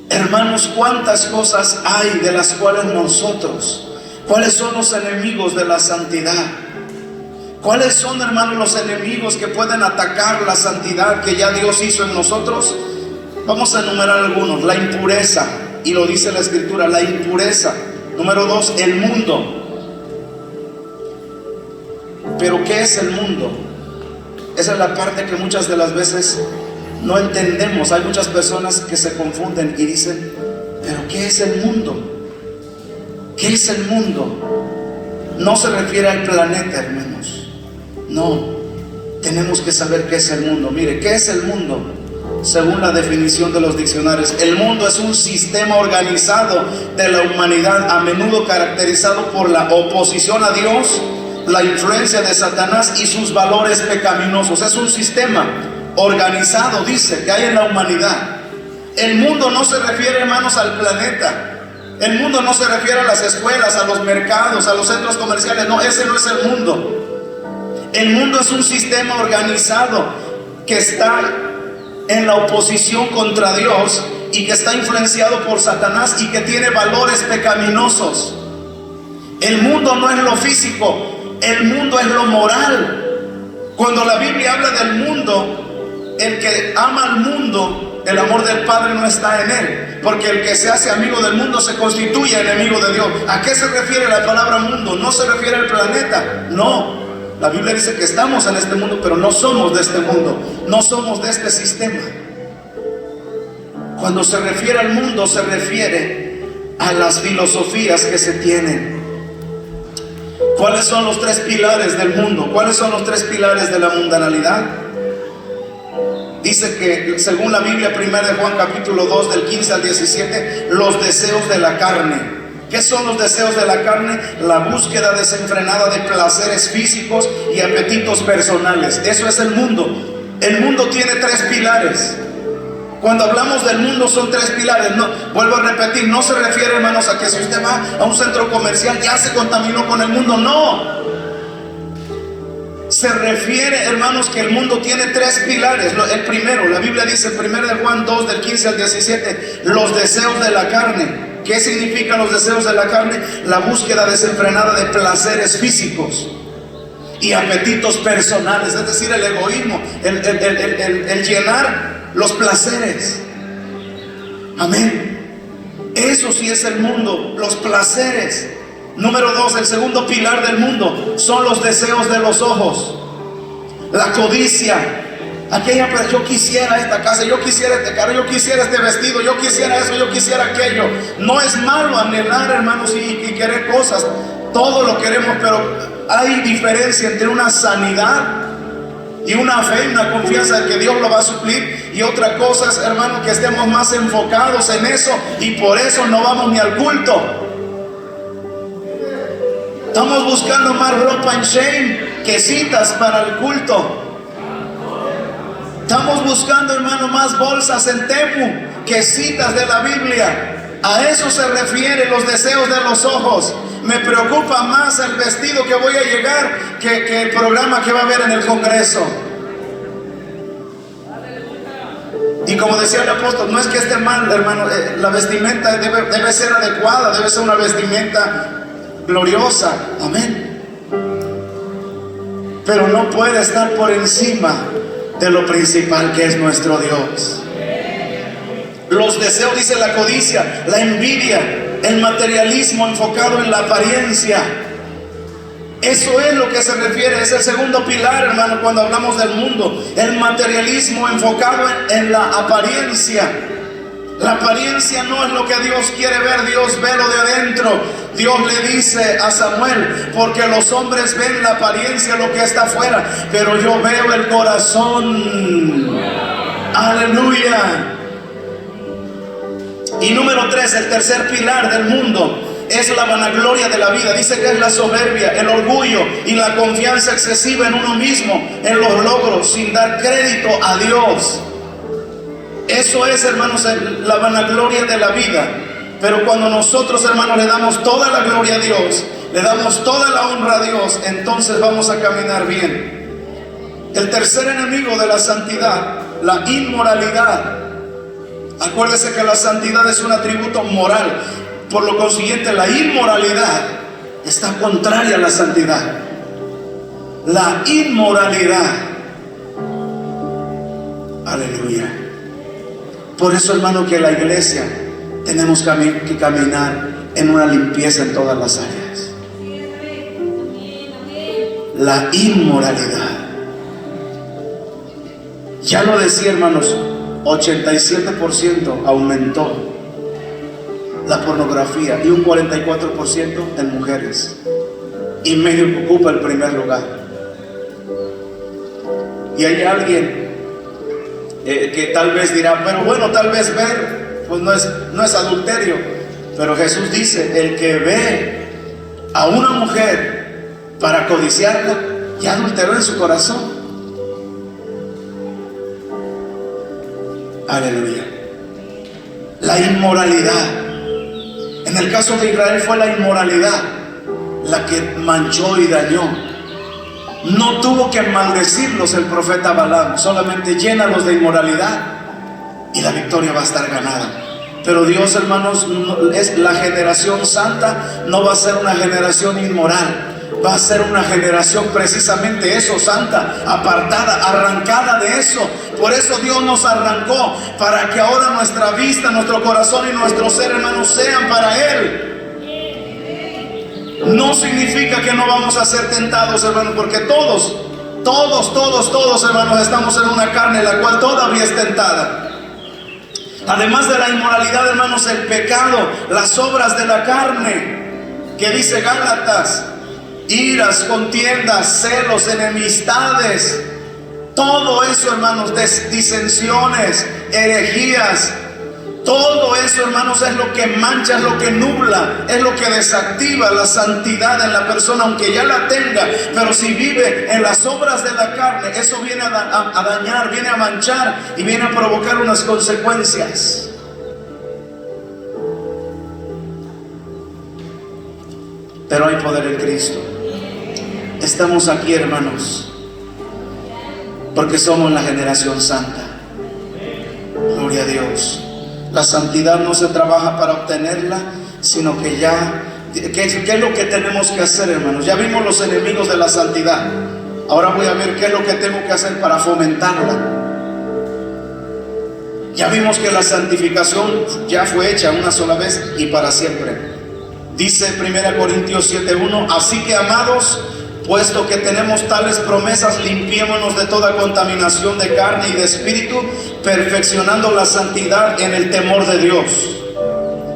Hermanos, cuántas cosas hay de las cuales nosotros, ¿cuáles son los enemigos de la santidad? ¿Cuáles son, hermanos, los enemigos que pueden atacar la santidad que ya Dios hizo en nosotros? Vamos a enumerar algunos. La impureza, y lo dice la Escritura, la impureza. Número 2, el mundo. Pero ¿qué es el mundo? Esa es la parte que muchas de las veces no entendemos. Hay muchas personas que se confunden y dicen, ¿pero qué es el mundo? ¿Qué es el mundo? No se refiere al planeta, hermanos. No, tenemos que saber qué es el mundo. Mire, ¿qué es el mundo? según la definición de los diccionarios. El mundo es un sistema organizado de la humanidad, a menudo caracterizado por la oposición a Dios, la influencia de Satanás y sus valores pecaminosos. Es un sistema organizado, dice, que hay en la humanidad. El mundo no se refiere, hermanos, al planeta. El mundo no se refiere a las escuelas, a los mercados, a los centros comerciales. No, ese no es el mundo. El mundo es un sistema organizado que está en la oposición contra Dios y que está influenciado por Satanás y que tiene valores pecaminosos. El mundo no es lo físico, el mundo es lo moral. Cuando la Biblia habla del mundo, el que ama al mundo, el amor del Padre no está en él, porque el que se hace amigo del mundo se constituye enemigo de Dios. ¿A qué se refiere la palabra mundo? No se refiere al planeta, no. La Biblia dice que estamos en este mundo, pero no somos de este mundo, no somos de este sistema. Cuando se refiere al mundo, se refiere a las filosofías que se tienen. ¿Cuáles son los tres pilares del mundo? ¿Cuáles son los tres pilares de la mundanalidad? Dice que, según la Biblia, 1 de Juan capítulo 2, del 15 al 17, los deseos de la carne. ¿Qué son los deseos de la carne? La búsqueda desenfrenada de placeres físicos y apetitos personales. Eso es el mundo. El mundo tiene tres pilares. Cuando hablamos del mundo son tres pilares. No, vuelvo a repetir, no se refiere, hermanos, a que si usted va a un centro comercial ya se contaminó con el mundo. No. Se refiere, hermanos, que el mundo tiene tres pilares. El primero, la Biblia dice en 1 de Juan 2, del 15 al 17, los deseos de la carne. ¿Qué significan los deseos de la carne? La búsqueda desenfrenada de placeres físicos y apetitos personales, es decir, el egoísmo, el llenar los placeres. Amén. Eso sí es el mundo, los placeres. Número 2, el segundo pilar del mundo son los deseos de los ojos. La codicia. Aquella, pero yo quisiera esta casa, yo quisiera este carro, yo quisiera este vestido, yo quisiera eso, yo quisiera aquello. No es malo anhelar, hermanos, y querer cosas. Todo lo queremos, pero hay diferencia entre una sanidad y una fe y una confianza de que Dios lo va a suplir, y otra cosa es, hermano, que estemos más enfocados en eso y por eso no vamos ni al culto. Estamos buscando más ropa en Shein que citas para el culto. Estamos buscando, hermano, más bolsas en Temu que citas de la Biblia. A eso se refiere los deseos de los ojos. Me preocupa más el vestido que voy a llegar que el programa que va a haber en el Congreso. Y como decía el apóstol, no es que esté mal, hermano, la vestimenta debe ser adecuada, debe ser una vestimenta gloriosa, amén, pero no puede estar por encima de lo principal, que es nuestro Dios. Los deseos, dice, la codicia, la envidia, el materialismo enfocado en la apariencia. Eso es lo que se refiere, es el segundo pilar, hermano, cuando hablamos del mundo. El materialismo enfocado en la apariencia. La apariencia no es lo que Dios quiere ver, Dios ve lo de adentro. Dios le dice a Samuel, porque los hombres ven la apariencia, lo que está afuera, pero yo veo el corazón. Aleluya. Y número 3, el tercer pilar del mundo es la vanagloria de la vida. Dice que es la soberbia, el orgullo y la confianza excesiva en uno mismo, en los logros, sin dar crédito a Dios. Eso es, hermanos, la vanagloria de la vida. Pero cuando nosotros, hermanos, le damos toda la gloria a Dios, le damos toda la honra a Dios, entonces vamos a caminar bien. El tercer enemigo de la santidad, la inmoralidad. Acuérdese que la santidad es un atributo moral. Por lo consiguiente, la inmoralidad está contraria a la santidad. La inmoralidad. Aleluya. Por eso, hermano, que la iglesia tenemos que caminar en una limpieza en todas las áreas. La inmoralidad. Ya lo decía, hermanos, 87% aumentó la pornografía y un 44% en mujeres. Y México ocupa el primer lugar. Y hay alguien que tal vez dirá, pero bueno, tal vez ver, pues no es adulterio. Pero Jesús dice, el que ve a una mujer para codiciarla, ya adulteró en su corazón. Aleluya. La inmoralidad. En el caso de Israel fue la inmoralidad la que manchó y dañó. No tuvo que maldecirlos el profeta Balaam, solamente llénalos de inmoralidad y la victoria va a estar ganada. Pero Dios, hermanos, es la generación santa, no va a ser una generación inmoral, va a ser una generación precisamente eso, santa, apartada, arrancada de eso. Por eso Dios nos arrancó, para que ahora nuestra vista, nuestro corazón y nuestro ser, hermanos, sean para Él. No significa que no vamos a ser tentados, hermanos, porque todos, hermanos, estamos en una carne la cual todavía es tentada. Además de la inmoralidad, hermanos, el pecado, las obras de la carne, que dice Gálatas, iras, contiendas, celos, enemistades, todo eso, hermanos, disensiones, herejías. Todo eso, hermanos, es lo que mancha, es lo que nubla, es lo que desactiva la santidad en la persona, aunque ya la tenga. Pero si vive en las obras de la carne, eso viene a dañar, viene a manchar y viene a provocar unas consecuencias. Pero hay poder en Cristo. Estamos aquí, hermanos, porque somos la generación santa. Gloria a Dios. La santidad no se trabaja para obtenerla, sino que ya, ¿qué es lo que tenemos que hacer, hermanos? Ya vimos los enemigos de la santidad. Ahora voy a ver qué es lo que tengo que hacer para fomentarla. Ya vimos que la santificación ya fue hecha una sola vez y para siempre. Dice 1 Corintios 7:1, así que, amados, puesto que tenemos tales promesas, limpiémonos de toda contaminación de carne y de espíritu, perfeccionando la santidad en el temor de Dios.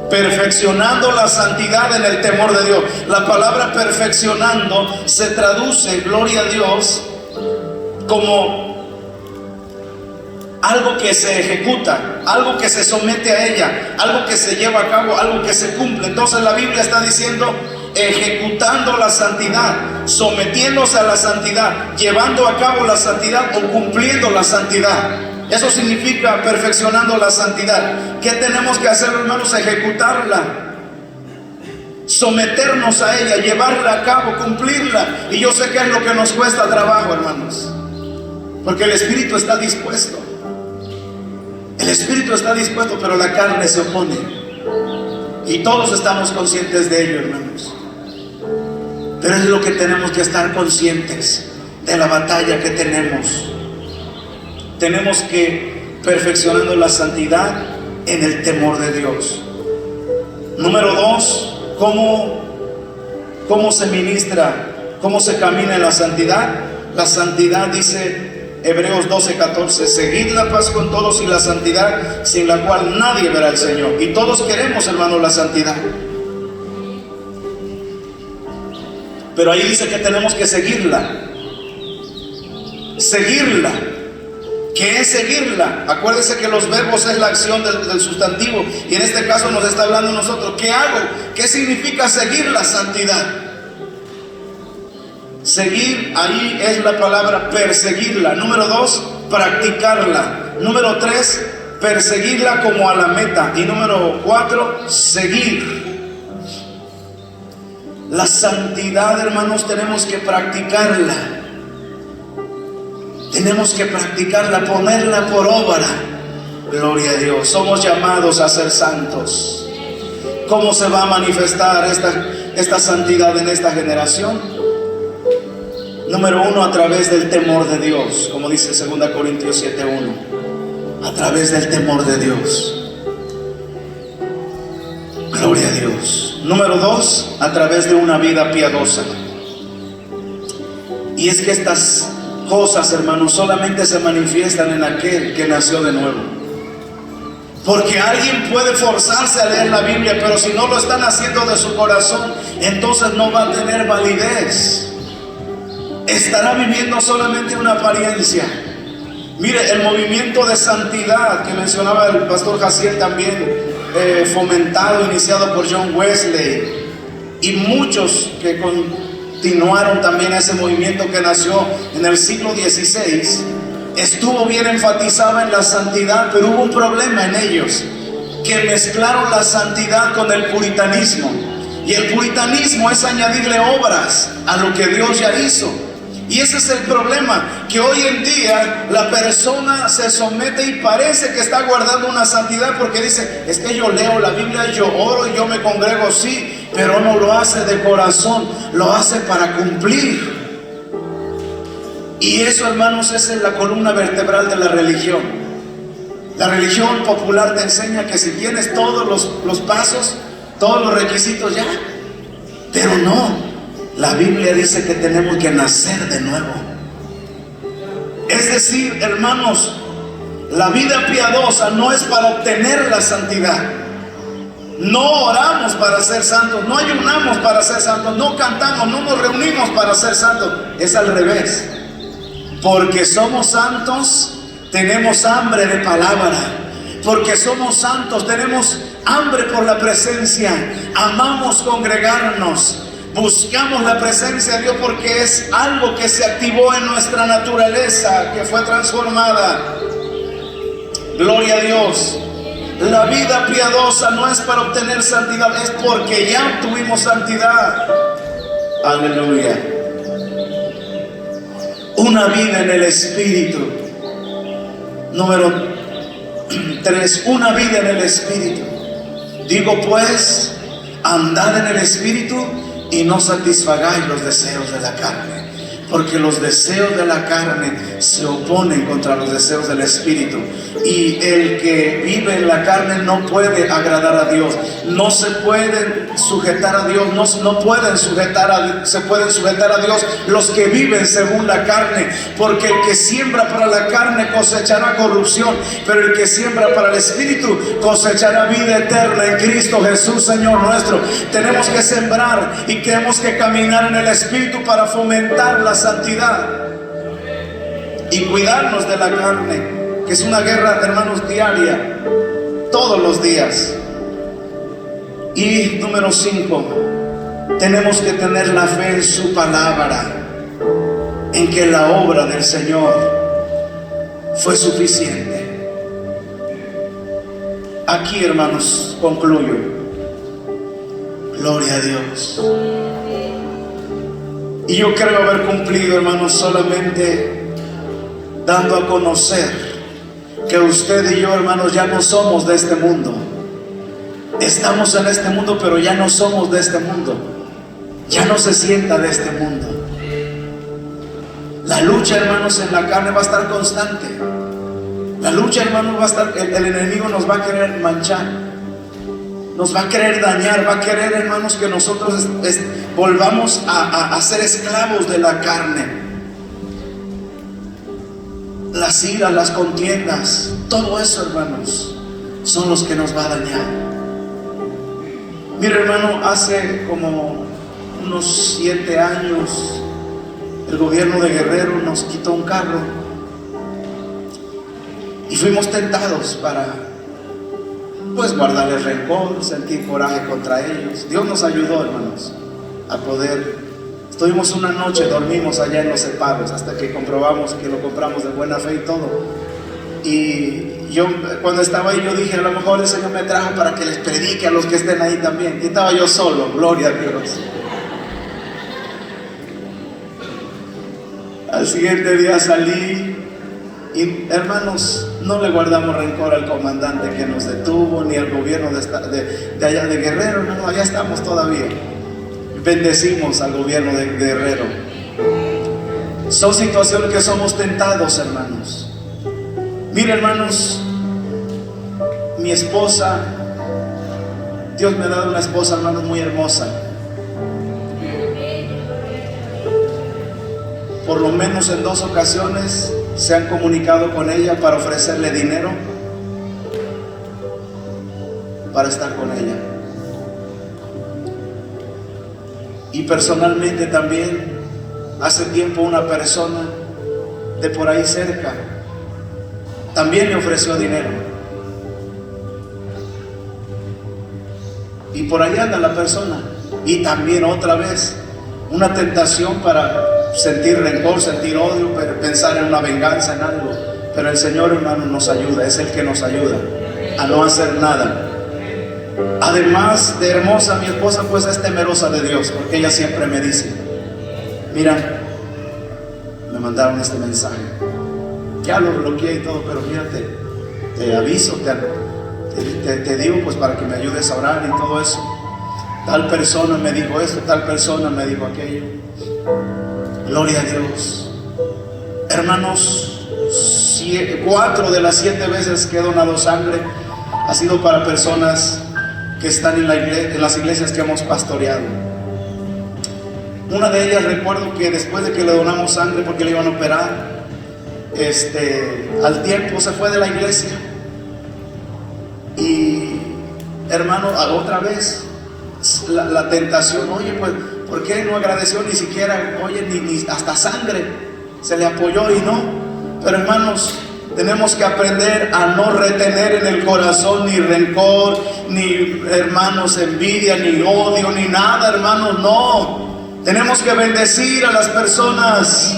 Perfeccionando la santidad en el temor de Dios. La palabra perfeccionando se traduce, gloria a Dios, como algo que se ejecuta, algo que se somete a ella, algo que se lleva a cabo, algo que se cumple. Entonces la Biblia está diciendo ejecutando la santidad, sometiéndose a la santidad, llevando a cabo la santidad o cumpliendo la santidad. Eso significa perfeccionando la santidad. ¿Qué tenemos que hacer, hermanos? Ejecutarla, someternos a ella, llevarla a cabo, cumplirla. Y yo sé que es lo que nos cuesta trabajo, hermanos, porque el espíritu está dispuesto. El espíritu está dispuesto, pero la carne se opone. Y todos estamos conscientes de ello, hermanos. Pero es lo que tenemos que estar conscientes de la batalla que tenemos. Tenemos que perfeccionando la santidad en el temor de Dios. Número 2, ¿cómo se ministra? ¿Cómo se camina en la santidad? La santidad, dice Hebreos 12:14, seguid la paz con todos y la santidad, sin la cual nadie verá al Señor. Y todos queremos, hermanos, la santidad. Pero ahí dice que tenemos que seguirla. Seguirla. ¿Qué es seguirla? Acuérdense que los verbos es la acción del sustantivo. Y en este caso nos está hablando nosotros. ¿Qué hago? ¿Qué significa seguir la santidad? Seguir, ahí es la palabra perseguirla. Número 2, practicarla. Número 3, perseguirla como a la meta. Y número 4, seguir. La santidad, hermanos, tenemos que practicarla. Tenemos que practicarla, ponerla por obra. Gloria a Dios. Somos llamados a ser santos. ¿Cómo se va a manifestar esta santidad en esta generación? Número 1, a través del temor de Dios, como dice 2 Corintios 7:1. A través del temor de Dios. Gloria a Dios. Número 2, a través de una vida piadosa. Y es que estas cosas, hermanos, solamente se manifiestan en aquel que nació de nuevo. Porque alguien puede forzarse a leer la Biblia, pero si no lo están haciendo de su corazón, entonces no va a tener validez. Estará viviendo solamente una apariencia. Mire, el movimiento de santidad que mencionaba el pastor Jaciel también, fomentado, iniciado por John Wesley, y muchos que continuaron también ese movimiento que nació en el siglo XVI, estuvo bien enfatizado en la santidad, pero hubo un problema en ellos, que mezclaron la santidad con el puritanismo. Y el puritanismo es añadirle obras a lo que Dios ya hizo. Y ese es el problema, que hoy en día la persona se somete y parece que está guardando una santidad porque dice, es que yo leo la Biblia, yo oro y yo me congrego, sí, pero no lo hace de corazón, lo hace para cumplir. Y eso, hermanos, esa es la columna vertebral de la religión. La religión popular te enseña que si tienes todos los pasos, todos los requisitos ya, pero no. La Biblia dice que tenemos que nacer de nuevo. Es decir, hermanos, la vida piadosa no es para obtener la santidad. No oramos para ser santos, no ayunamos para ser santos, no cantamos, no nos reunimos para ser santos. Es al revés. Porque somos santos, tenemos hambre de palabra. Porque somos santos, tenemos hambre por la presencia. Amamos congregarnos. Buscamos la presencia de Dios porque es algo que se activó en nuestra naturaleza, que fue transformada. Gloria a Dios. La vida piadosa no es para obtener santidad, es porque ya obtuvimos santidad. Aleluya. Una vida en el Espíritu. Número 3, una vida en el Espíritu. Digo pues, andad en el Espíritu y no satisfagáis los deseos de la carne, porque los deseos de la carne se oponen contra los deseos del Espíritu, y el que vive en la carne no puede agradar a Dios. No se pueden sujetar a Dios, se pueden sujetar a Dios los que viven según la carne, porque el que siembra para la carne cosechará corrupción, pero el que siembra para el Espíritu cosechará vida eterna en Cristo Jesús, Señor nuestro. Tenemos que sembrar y tenemos que caminar en el Espíritu para fomentar la santidad y cuidarnos de la carne, que es una guerra, hermanos, diaria, todos los días. Y número 5, tenemos que tener la fe en su palabra, en que la obra del Señor fue suficiente. Aquí, hermanos, concluyo. Gloria a Dios. Y yo creo haber cumplido, hermanos, solamente dando a conocer que usted y yo, hermanos, ya no somos de este mundo. Estamos en este mundo, pero ya no somos de este mundo. Ya no se sienta de este mundo. La lucha, hermanos, en la carne va a estar constante. La lucha, hermanos, va a estar, el enemigo nos va a querer manchar, nos va a querer dañar, va a querer, hermanos, que nosotros volvamos a ser esclavos de la carne. Las iras, las contiendas, todo eso, hermanos, son los que nos va a dañar. Mire, hermano, hace como unos 7 años el gobierno de Guerrero nos quitó un carro y fuimos tentados para, pues, guardarles rencor, sentir coraje contra ellos. Dios nos ayudó, hermanos, a poder. Estuvimos una noche, dormimos allá en los separos hasta que comprobamos que lo compramos de buena fe y todo. Y yo, cuando estaba ahí, yo dije, a lo mejor el Señor me trajo para que les predique a los que estén ahí también. Y estaba yo solo, gloria a Dios. Al siguiente día salí y, hermanos, no le guardamos rencor al comandante que nos detuvo, ni al gobierno de allá de Guerrero. No, allá estamos todavía. Bendecimos al gobierno de Guerrero. Son situaciones que somos tentados, hermanos. Mire, hermanos, mi esposa, Dios me ha dado una esposa, hermanos, muy hermosa. Por lo menos en 2 ocasiones se han comunicado con ella para ofrecerle dinero para estar con ella. Y personalmente también, hace tiempo una persona de por ahí cerca también le ofreció dinero. Y por ahí anda la persona. Y también otra vez una tentación para sentir rencor, sentir odio, pensar en una venganza, en algo. Pero el Señor, hermano, nos ayuda. Es el que nos ayuda a no hacer nada. Además de hermosa, mi esposa pues es temerosa de Dios, porque ella siempre me dice: mira, me mandaron este mensaje, ya lo bloqueé y todo, pero fíjate, te aviso, te digo pues para que me ayudes a orar y todo eso. Tal persona me dijo esto, tal persona me dijo aquello. Gloria a Dios. Hermanos, 4 de las 7 veces que he donado sangre ha sido para personas que están en las iglesias que hemos pastoreado. Una de ellas, recuerdo que después de que le donamos sangre porque le iban a operar, al tiempo se fue de la iglesia. Y hermano, otra vez la tentación: oye, pues, ¿por qué no agradeció ni siquiera? Oye, ni hasta sangre se le apoyó y no. Pero hermanos, tenemos que aprender a no retener en el corazón ni rencor, ni, hermanos, envidia, ni odio, ni nada, hermanos, no. Tenemos que bendecir a las personas.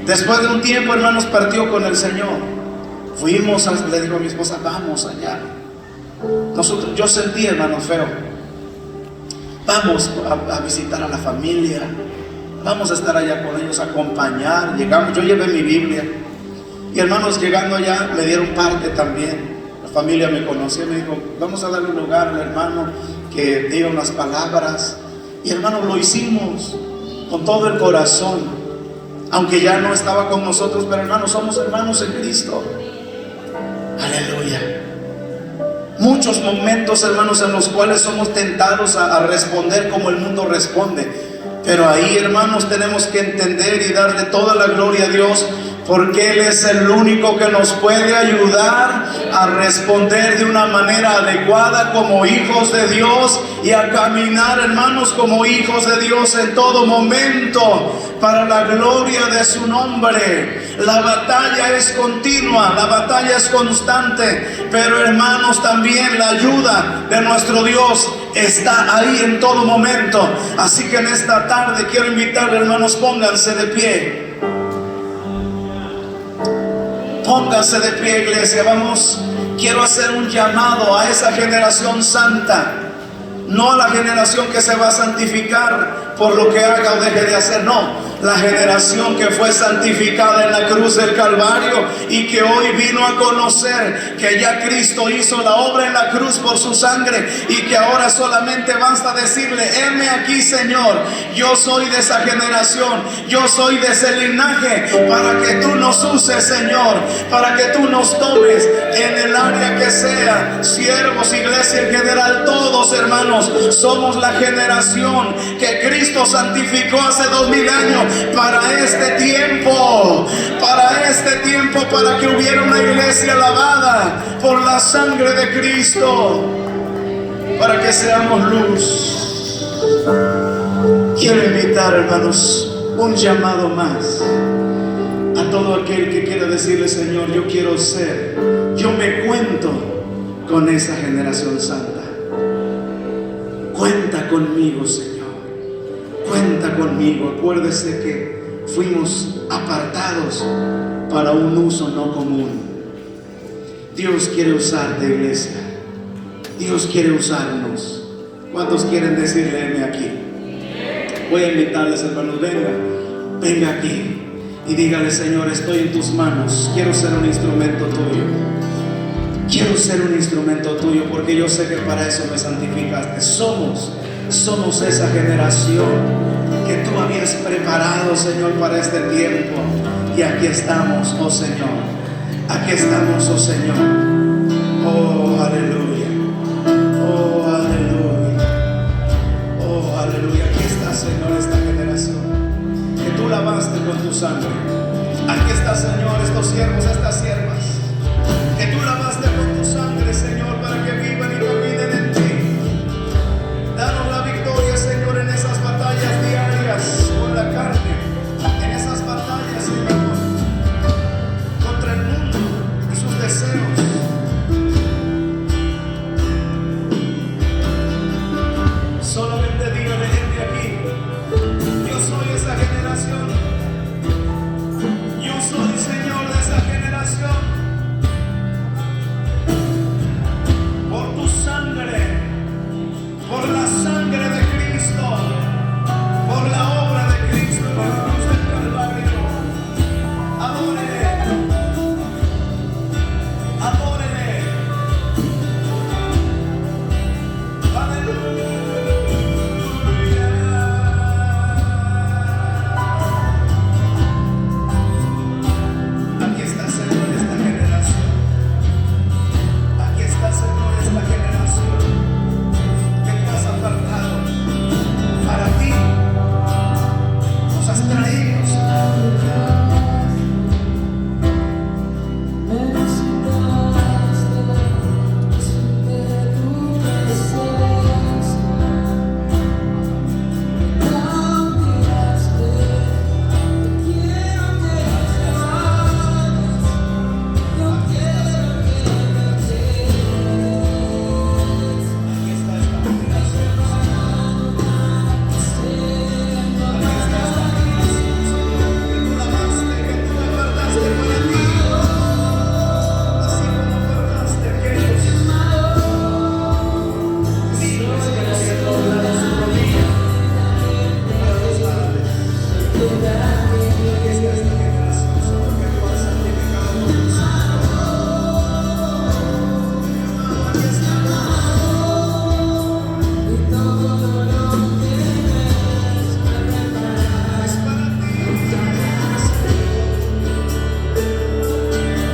Después de un tiempo, hermanos, partió con el Señor. Le digo a mi esposa: vamos allá. Yo sentí, hermanos, feo. Vamos a visitar a la familia. Vamos a estar allá con ellos, a acompañar. Llegamos, yo llevé mi Biblia. Y hermanos, llegando allá me dieron parte también. La familia me conocía, me dijo: vamos a darle un lugar al hermano que diga unas palabras. Y hermanos, lo hicimos con todo el corazón, aunque ya no estaba con nosotros, pero hermanos, somos hermanos en Cristo. Aleluya. Muchos momentos, hermanos, en los cuales somos tentados a responder como el mundo responde. Pero ahí, hermanos, tenemos que entender y darle toda la gloria a Dios, porque Él es el único que nos puede ayudar a responder de una manera adecuada como hijos de Dios, y a caminar, hermanos, como hijos de Dios en todo momento, para la gloria de su nombre. La batalla es continua, la batalla es constante, pero hermanos, también la ayuda de nuestro Dios está ahí en todo momento. Así que en esta tarde quiero invitarle, hermanos, pónganse de pie. Pónganse de pie, iglesia. Vamos, quiero hacer un llamado a esa generación santa. No a la generación que se va a santificar por lo que haga o deje de hacer, no. La generación que fue santificada en la cruz del Calvario y que hoy vino a conocer que ya Cristo hizo la obra en la cruz por su sangre, y que ahora solamente basta decirle: heme aquí, Señor, yo soy de esa generación, yo soy de ese linaje, para que tú nos uses, Señor, para que tú nos tomes en el área que sea. Siervos, iglesia en general, todos, hermanos, somos la generación que Cristo santificó hace 2000 años para este tiempo, para que hubiera una iglesia lavada por la sangre de Cristo, para que seamos luz. Quiero invitar, hermanos, un llamado más a todo aquel que quiera decirle: Señor, yo quiero ser, yo me cuento con esa generación santa. Cuenta conmigo, Señor, cuenta conmigo. Acuérdese que fuimos apartados para un uso no común. Dios quiere usarte, iglesia. Dios quiere usarnos. ¿Cuántos quieren decirle: heme aquí? Voy a invitarles, hermanos, venga aquí y dígale: Señor, estoy en tus manos. Quiero ser un instrumento tuyo. Quiero ser un instrumento tuyo, porque yo sé que para eso me santificaste. Somos esa generación que tú habías preparado, Señor, para este tiempo. Y aquí estamos, oh Señor. Aquí estamos, oh Señor. Oh, aleluya. Oh, aleluya. Oh, aleluya. Aquí está, Señor, esta generación que tú lavaste con tu sangre. Aquí está, Señor, estos siervos, estas siervas que tú lavaste con tu sangre, Señor, para que vivan y caminen en ti. Danos la victoria, Señor, en esas batallas diarias con la carne, en esas batallas, Señor, contra el mundo y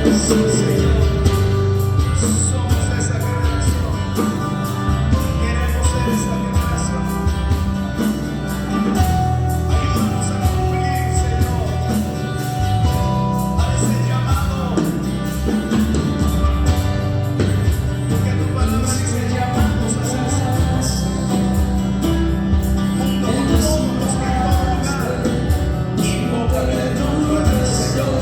Sí, Señor. Somos de esa generación. Queremos ser esa generación. Ayúdanos a cumplir, Señor, a ese llamado. Porque tu palabra dice: llamamos a ser santos. Junto con todos los que en todo lugar invocan el nombre del Señor.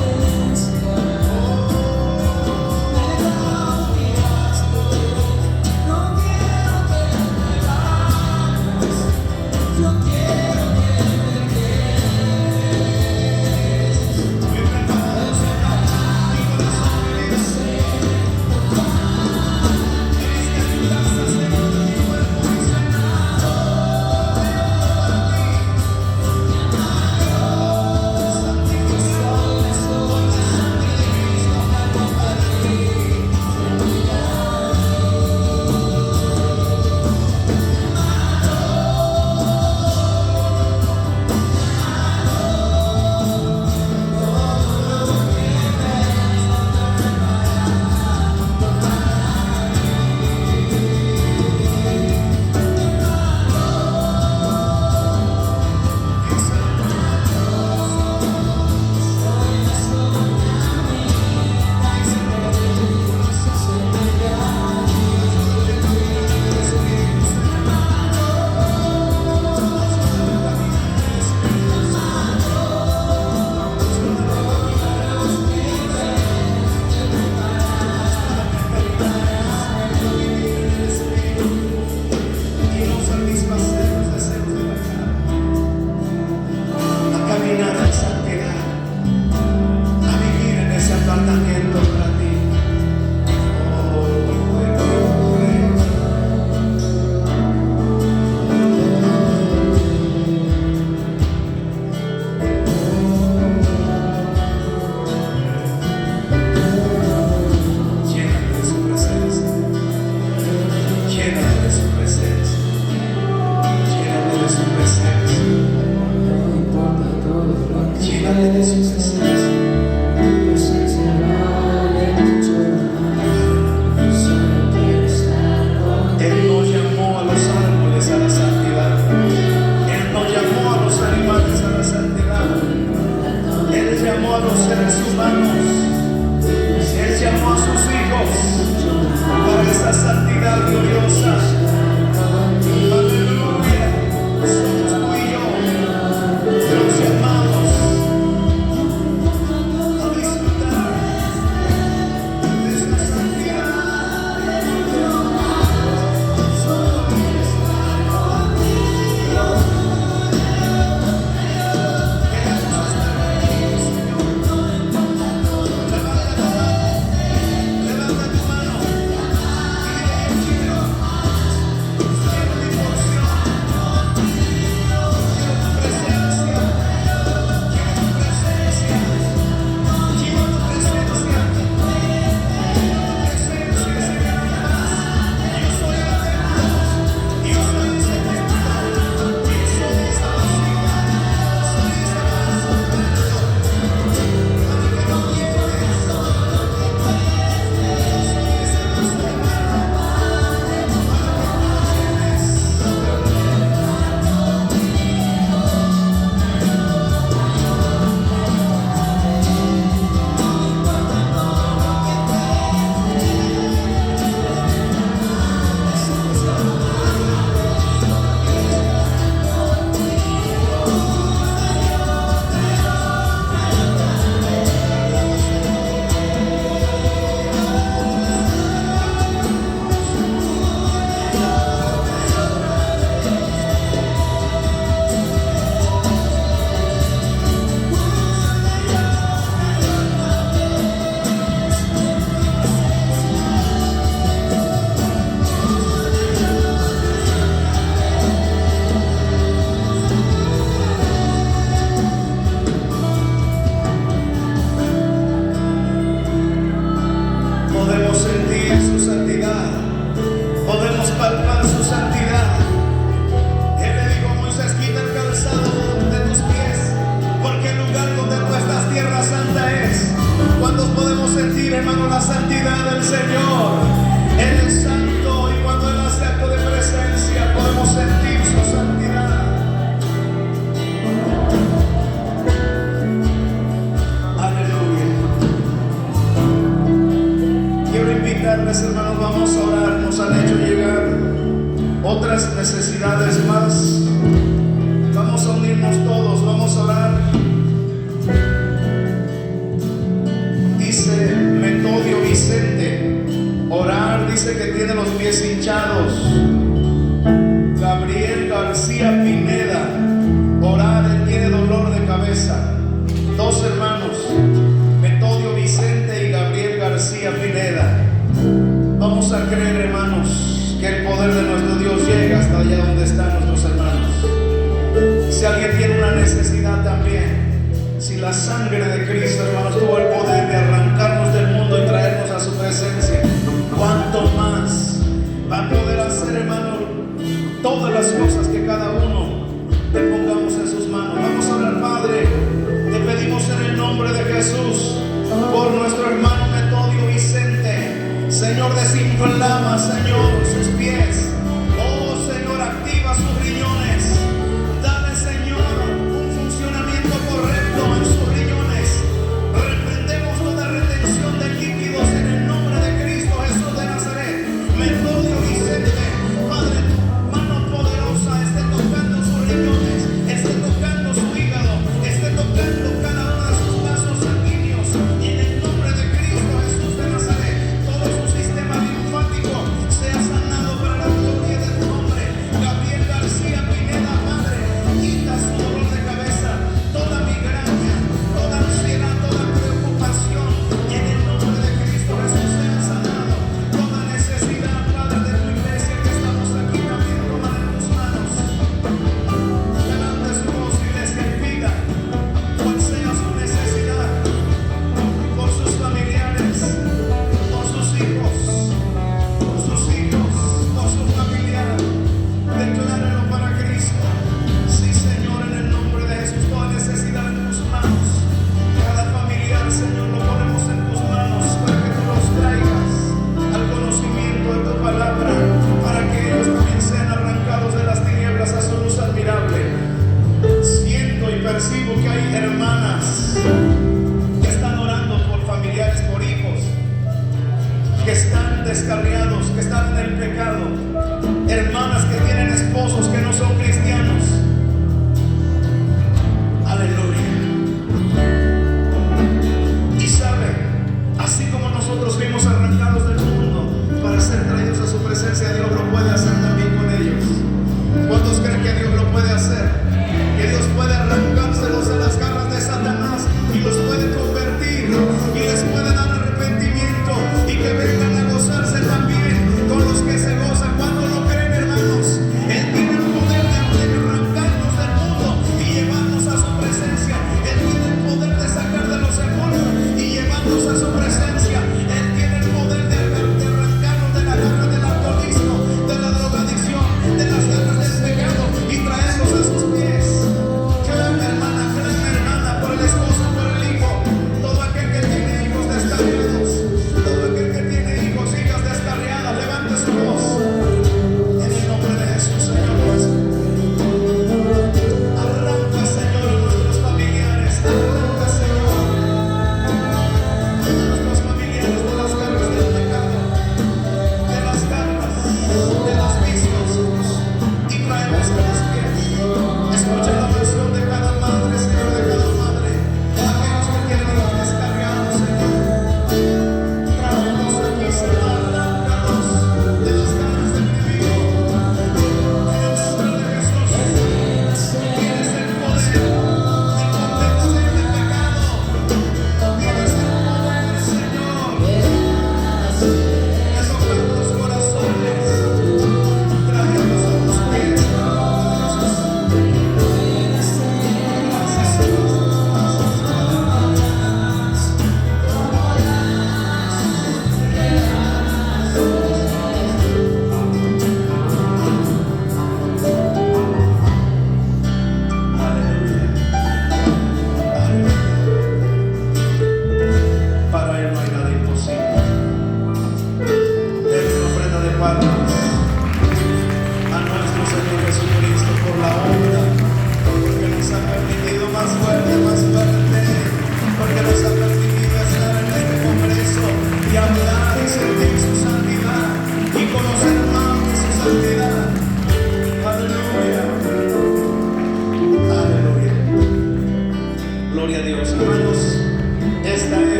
Señor. Él es santo y cuando Él hace acto de presencia podemos sentir su santidad. Aleluya. Quiero invitarles, hermanos, vamos a orar. Nos han hecho llegar otras necesidades más. Vamos a unirnos todos, vamos a orar. Dice Metodio Vicente, orar, dice que tiene los pies hinchados. Gabriel García Pineda, orar, él tiene dolor de cabeza. Dos hermanos, Metodio Vicente y Gabriel García Pineda. Vamos a creer, hermanos, que el poder de nuestro Dios llega hasta allá donde están nuestros hermanos. Si alguien tiene una necesidad también, si la sangre de Cristo, hermanos, tuvo el poder de arrancarnos del mundo y traernos a su presencia, ¿cuánto más va a poder hacer, hermano, todas las cosas que cada uno le pongamos en sus manos? Vamos a orar. Padre, te pedimos en el nombre de Jesús por nuestro hermano Metodio Vicente. Señor, desinflama, Señor, sus pies. Oh, Señor, activa sus riñones. Dale, Señor, un funcionamiento correcto en sus riñones. Reprendemos toda retención de líquidos en el nombre de Cristo Jesús de Nazaret. Metodio Vicente, Padre, tu mano poderosa esté tocando sus riñones, esté tocando su hígado, esté tocando cada uno de sus vasos sanguíneos. En el nombre de Cristo Jesús de Nazaret, todo su sistema linfático sea sanado para la gloria de tu nombre. Gabriel García Pineda, Padre, quita su dolor de cabeza, toda migraña, toda ansiedad, toda preocupación. En el nombre de Cristo Jesús sea sanado. Toda necesidad, Padre, de tu iglesia que estamos aquí también, toman en tus manos. Levanta su voz, iglesia, y pida cuál sea su necesidad, por sus familiares, por sus hijos, por su familiar. Decláralo para Cristo. Sí, Señor, en el nombre de Jesús, toda necesidad en tus manos. Cada familiar, Señor, lo ponemos en tus manos para que tú los traigas al conocimiento de tu palabra, para que ellos también sean arrancados de las tinieblas a su luz admirable. Siento y percibo que hay hermanas que están orando por familiares, por hijos que están descarriados, que están en el pecado, hermanas que tienen esposos que no son cristianos. Aleluya. Y sabe, así como nosotros fuimos arrancados del mundo para ser traídos a su presencia, Dios lo puede hacer también con ellos. ¿Cuántos creen que Dios lo puede hacer? Que Dios puede arrancárselos de las garras de Satanás y los puede convertir y les puede dar arrepentimiento y que vengan a gozarse también con los que se gozan. ¿Cuántos lo creen, hermanos? Él tiene el poder de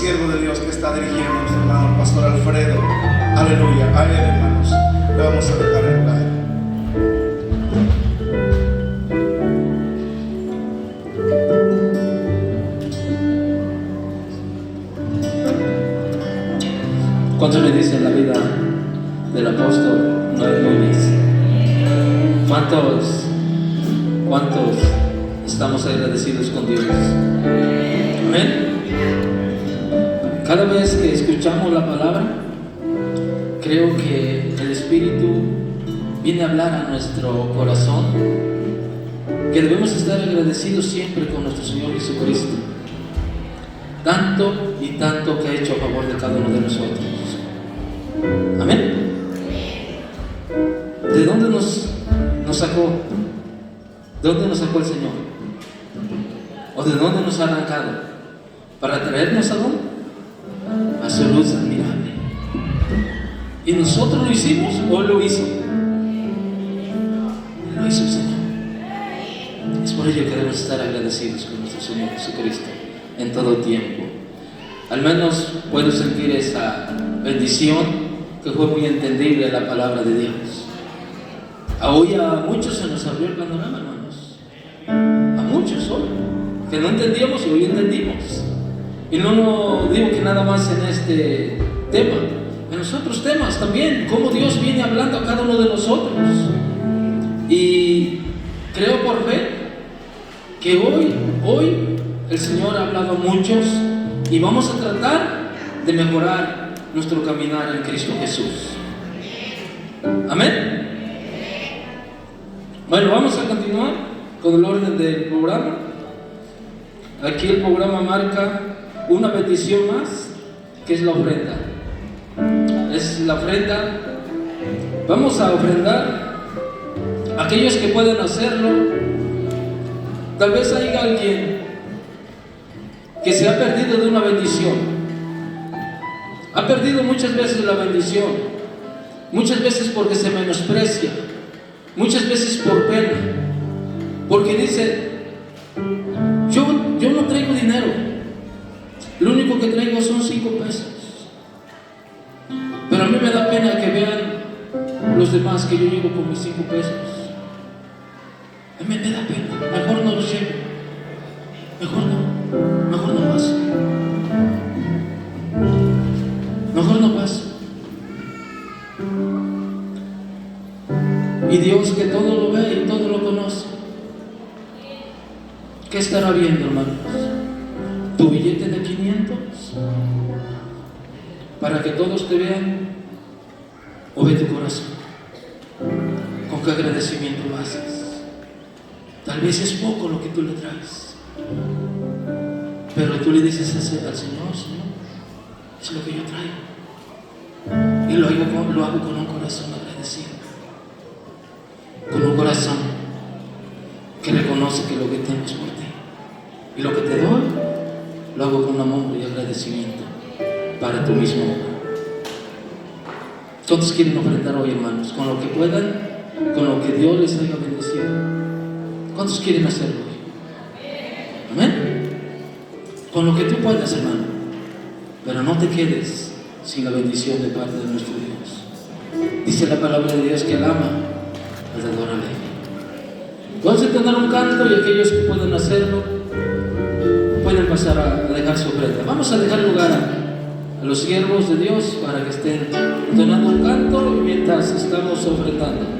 siervo de Dios que está dirigiendo, nuestro hermano el pastor Alfredo. Aleluya. A él, hermanos, le vamos a dejar el lugar. ¿Cuántos le dicen la vida del apóstol Noel Núñez? ¿Cuántos estamos agradecidos con Dios? Amén. Cada vez que escuchamos la palabra, creo que el Espíritu viene a hablar a nuestro corazón que debemos estar agradecidos siempre con nuestro Señor Jesucristo, tanto y tanto que ha hecho a favor de cada uno de nosotros. Amén. ¿De dónde nos sacó? ¿De dónde nos sacó el Señor? ¿O de dónde nos ha arrancado? ¿Para traernos a dónde? A su luz admirable. ¿Y nosotros lo hicimos o Él lo hizo? Lo hizo el Señor. Es por ello que debemos estar agradecidos con nuestro Señor Jesucristo en todo tiempo. Al menos puedo sentir esa bendición, que fue muy entendible la palabra de Dios. Hoy a muchos se nos abrió el panorama, hermanos. A muchos hoy, que no entendíamos y hoy entendimos. Y no digo que nada más en este tema, en los otros temas también, cómo Dios viene hablando a cada uno de nosotros. Y creo por fe que hoy el Señor ha hablado a muchos y vamos a tratar de mejorar nuestro caminar en Cristo Jesús. Amén. Bueno, vamos a continuar con el orden del programa. Aquí el programa marca una bendición más, que es la ofrenda. Es la ofrenda. Vamos a ofrendar. Aquellos que pueden hacerlo, tal vez haya alguien que se ha perdido de una bendición. Ha perdido muchas veces la bendición, muchas veces porque se menosprecia, muchas veces por pena, porque dice, yo no traigo dinero, lo único que traigo son 5 pesos, pero a mí me da pena que vean los demás que yo llego con mis 5 pesos. A mí me da pena, mejor no los llevo, mejor no paso. Mejor no paso. Y Dios, que todo lo ve y todo lo conoce, ¿qué estará viendo, hermanos? ¿Tu billete de 500? Para que todos te vean, o ve tu corazón? ¿Con qué agradecimiento lo haces? Tal vez es poco lo que tú le traes, pero tú le dices al Señor, Señor, es lo que yo traigo. Y lo hago con un corazón agradecido, con un corazón que reconoce que lo que tengo es por ti, y lo que te doy lo hago con amor y agradecimiento para tu mismo obra. ¿Cuántos quieren ofrendar hoy, hermanos? Con lo que puedan, con lo que Dios les haya bendecido. ¿Cuántos quieren hacerlo hoy? Amén. Con lo que tú puedas, hermano, pero no te quedes sin la bendición de parte de nuestro Dios. Dice la palabra de Dios que Él ama al dador alegre. Vamos a tener un canto y aquellos que pueden hacerlo pueden pasar a dejar su ofrenda. Vamos a dejar lugar a los siervos de Dios para que estén entonando un canto mientras estamos ofrendando.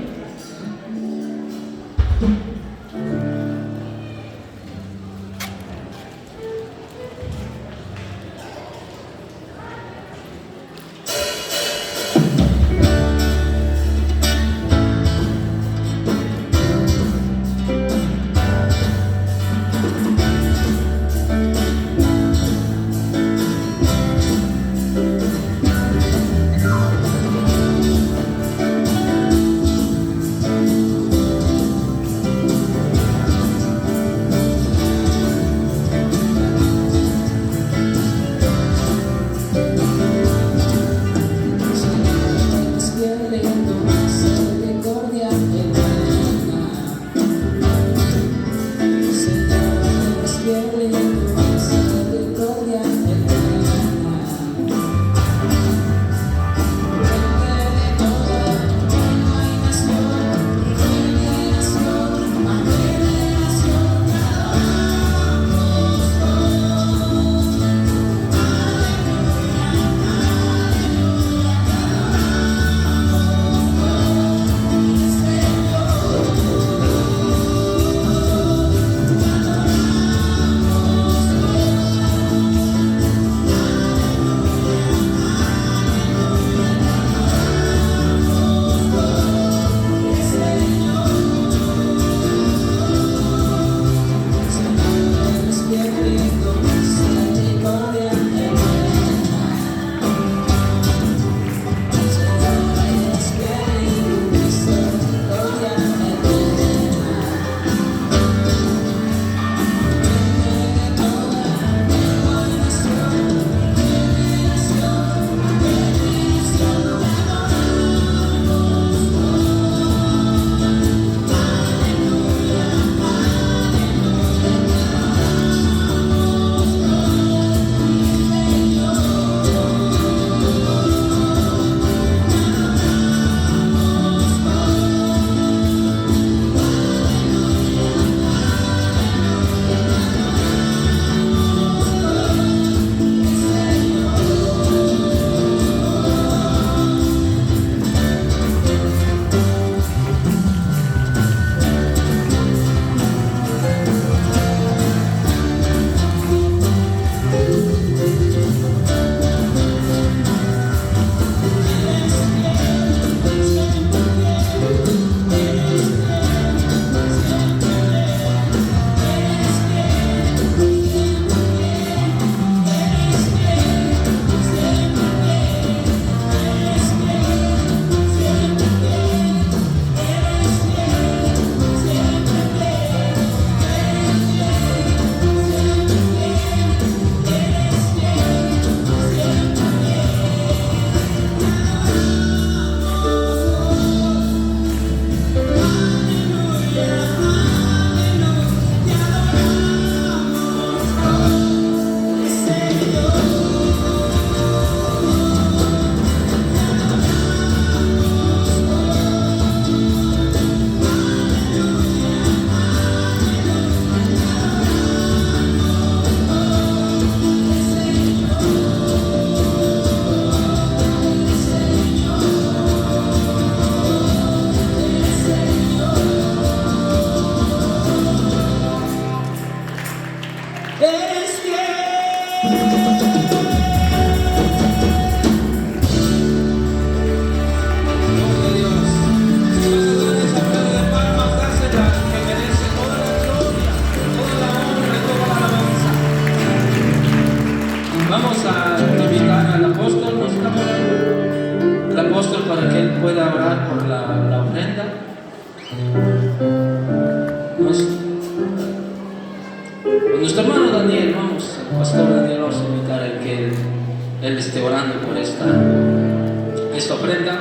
tomar esta ofrenda.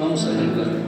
Vamos a dejar.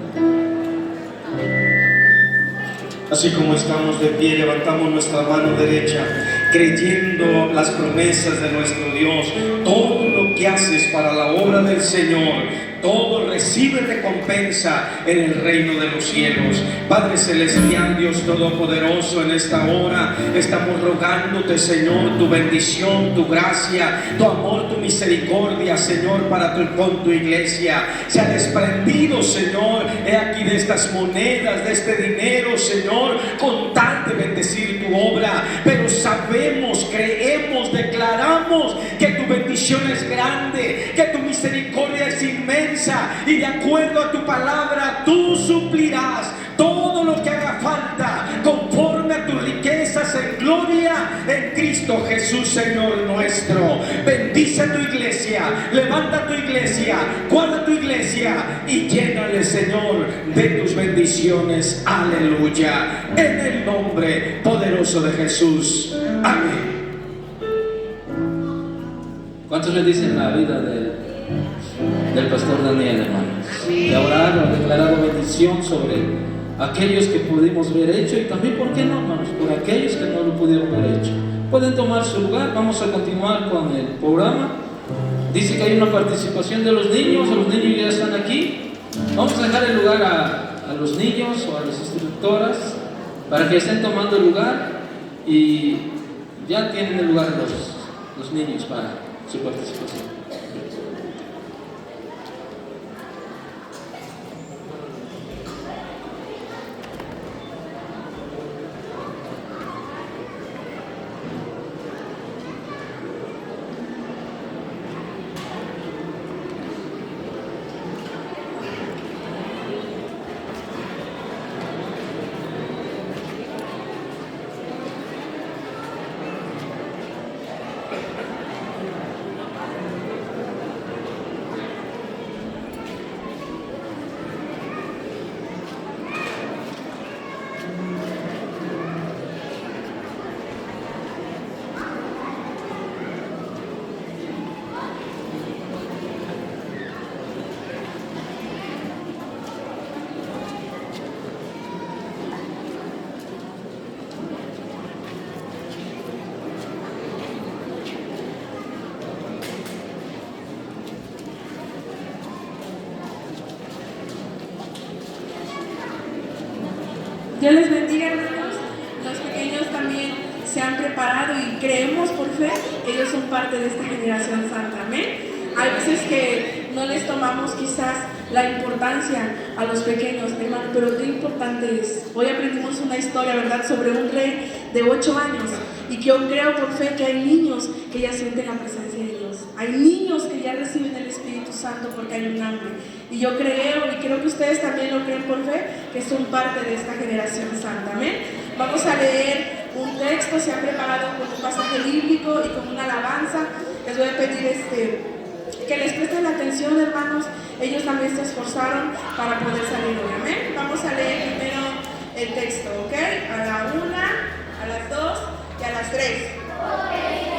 Así como estamos de pie, levantamos nuestra mano derecha, creyendo las promesas de nuestro Dios. Todo lo que haces para la obra del Señor, todo recibe recompensa en el reino de los cielos. Padre celestial, Dios todopoderoso, en esta hora estamos rogándote, Señor, tu bendición, tu gracia, tu amor, tu misericordia, Señor, con tu iglesia. Se ha desprendido, Señor, he aquí de estas monedas, de este dinero, Señor, con tal de bendecir tu obra. Pero sabemos, creemos, declaramos que tu bendición es grande, que tu misericordia es inmensa, y de acuerdo a tu palabra tú suplirás todo lo que haga falta conforme a tus riquezas en gloria en Cristo Jesús, Señor nuestro. Bendice a tu iglesia, levanta tu iglesia, guarda tu iglesia y llénale, Señor, de tus bendiciones. Aleluya, en el nombre poderoso de Jesús. Amén. ¿Cuántos le dicen la vida del pastor Daniel, hermanos? De orar, ha declarado bendición sobre aquellos que pudimos ver hecho, y también, ¿por qué no, hermanos?, por aquellos que no lo pudieron ver hecho. Pueden tomar su lugar. Vamos a continuar con el programa. Dice que hay una participación de los niños ya están aquí. Vamos a dejar el lugar a los niños o a las instructoras para que estén tomando el lugar, y ya tienen el lugar los niños para su participación. Dios les bendiga, hermanos. Los pequeños también se han preparado y creemos por fe que ellos son parte de esta generación santa. Amén. Hay veces que no les tomamos quizás la importancia a los pequeños, hermano, pero qué importante es. Hoy aprendimos una historia, ¿verdad?, sobre un rey de 8 años, y que yo creo por fe que hay niños que ya sienten la presencia de Dios. Hay niños que ya reciben el Espíritu Santo porque hay un hambre. Y yo creo, y creo que ustedes también lo creen por fe, que son parte de esta generación santa. Amén. Vamos a leer un texto. Se han preparado con un pasaje bíblico y con una alabanza. Les voy a pedir que les presten la atención, hermanos. Ellos también se esforzaron para poder salir hoy. Amén. Vamos a leer primero el texto, ¿ok? A la 1, a las 2 y a las 3.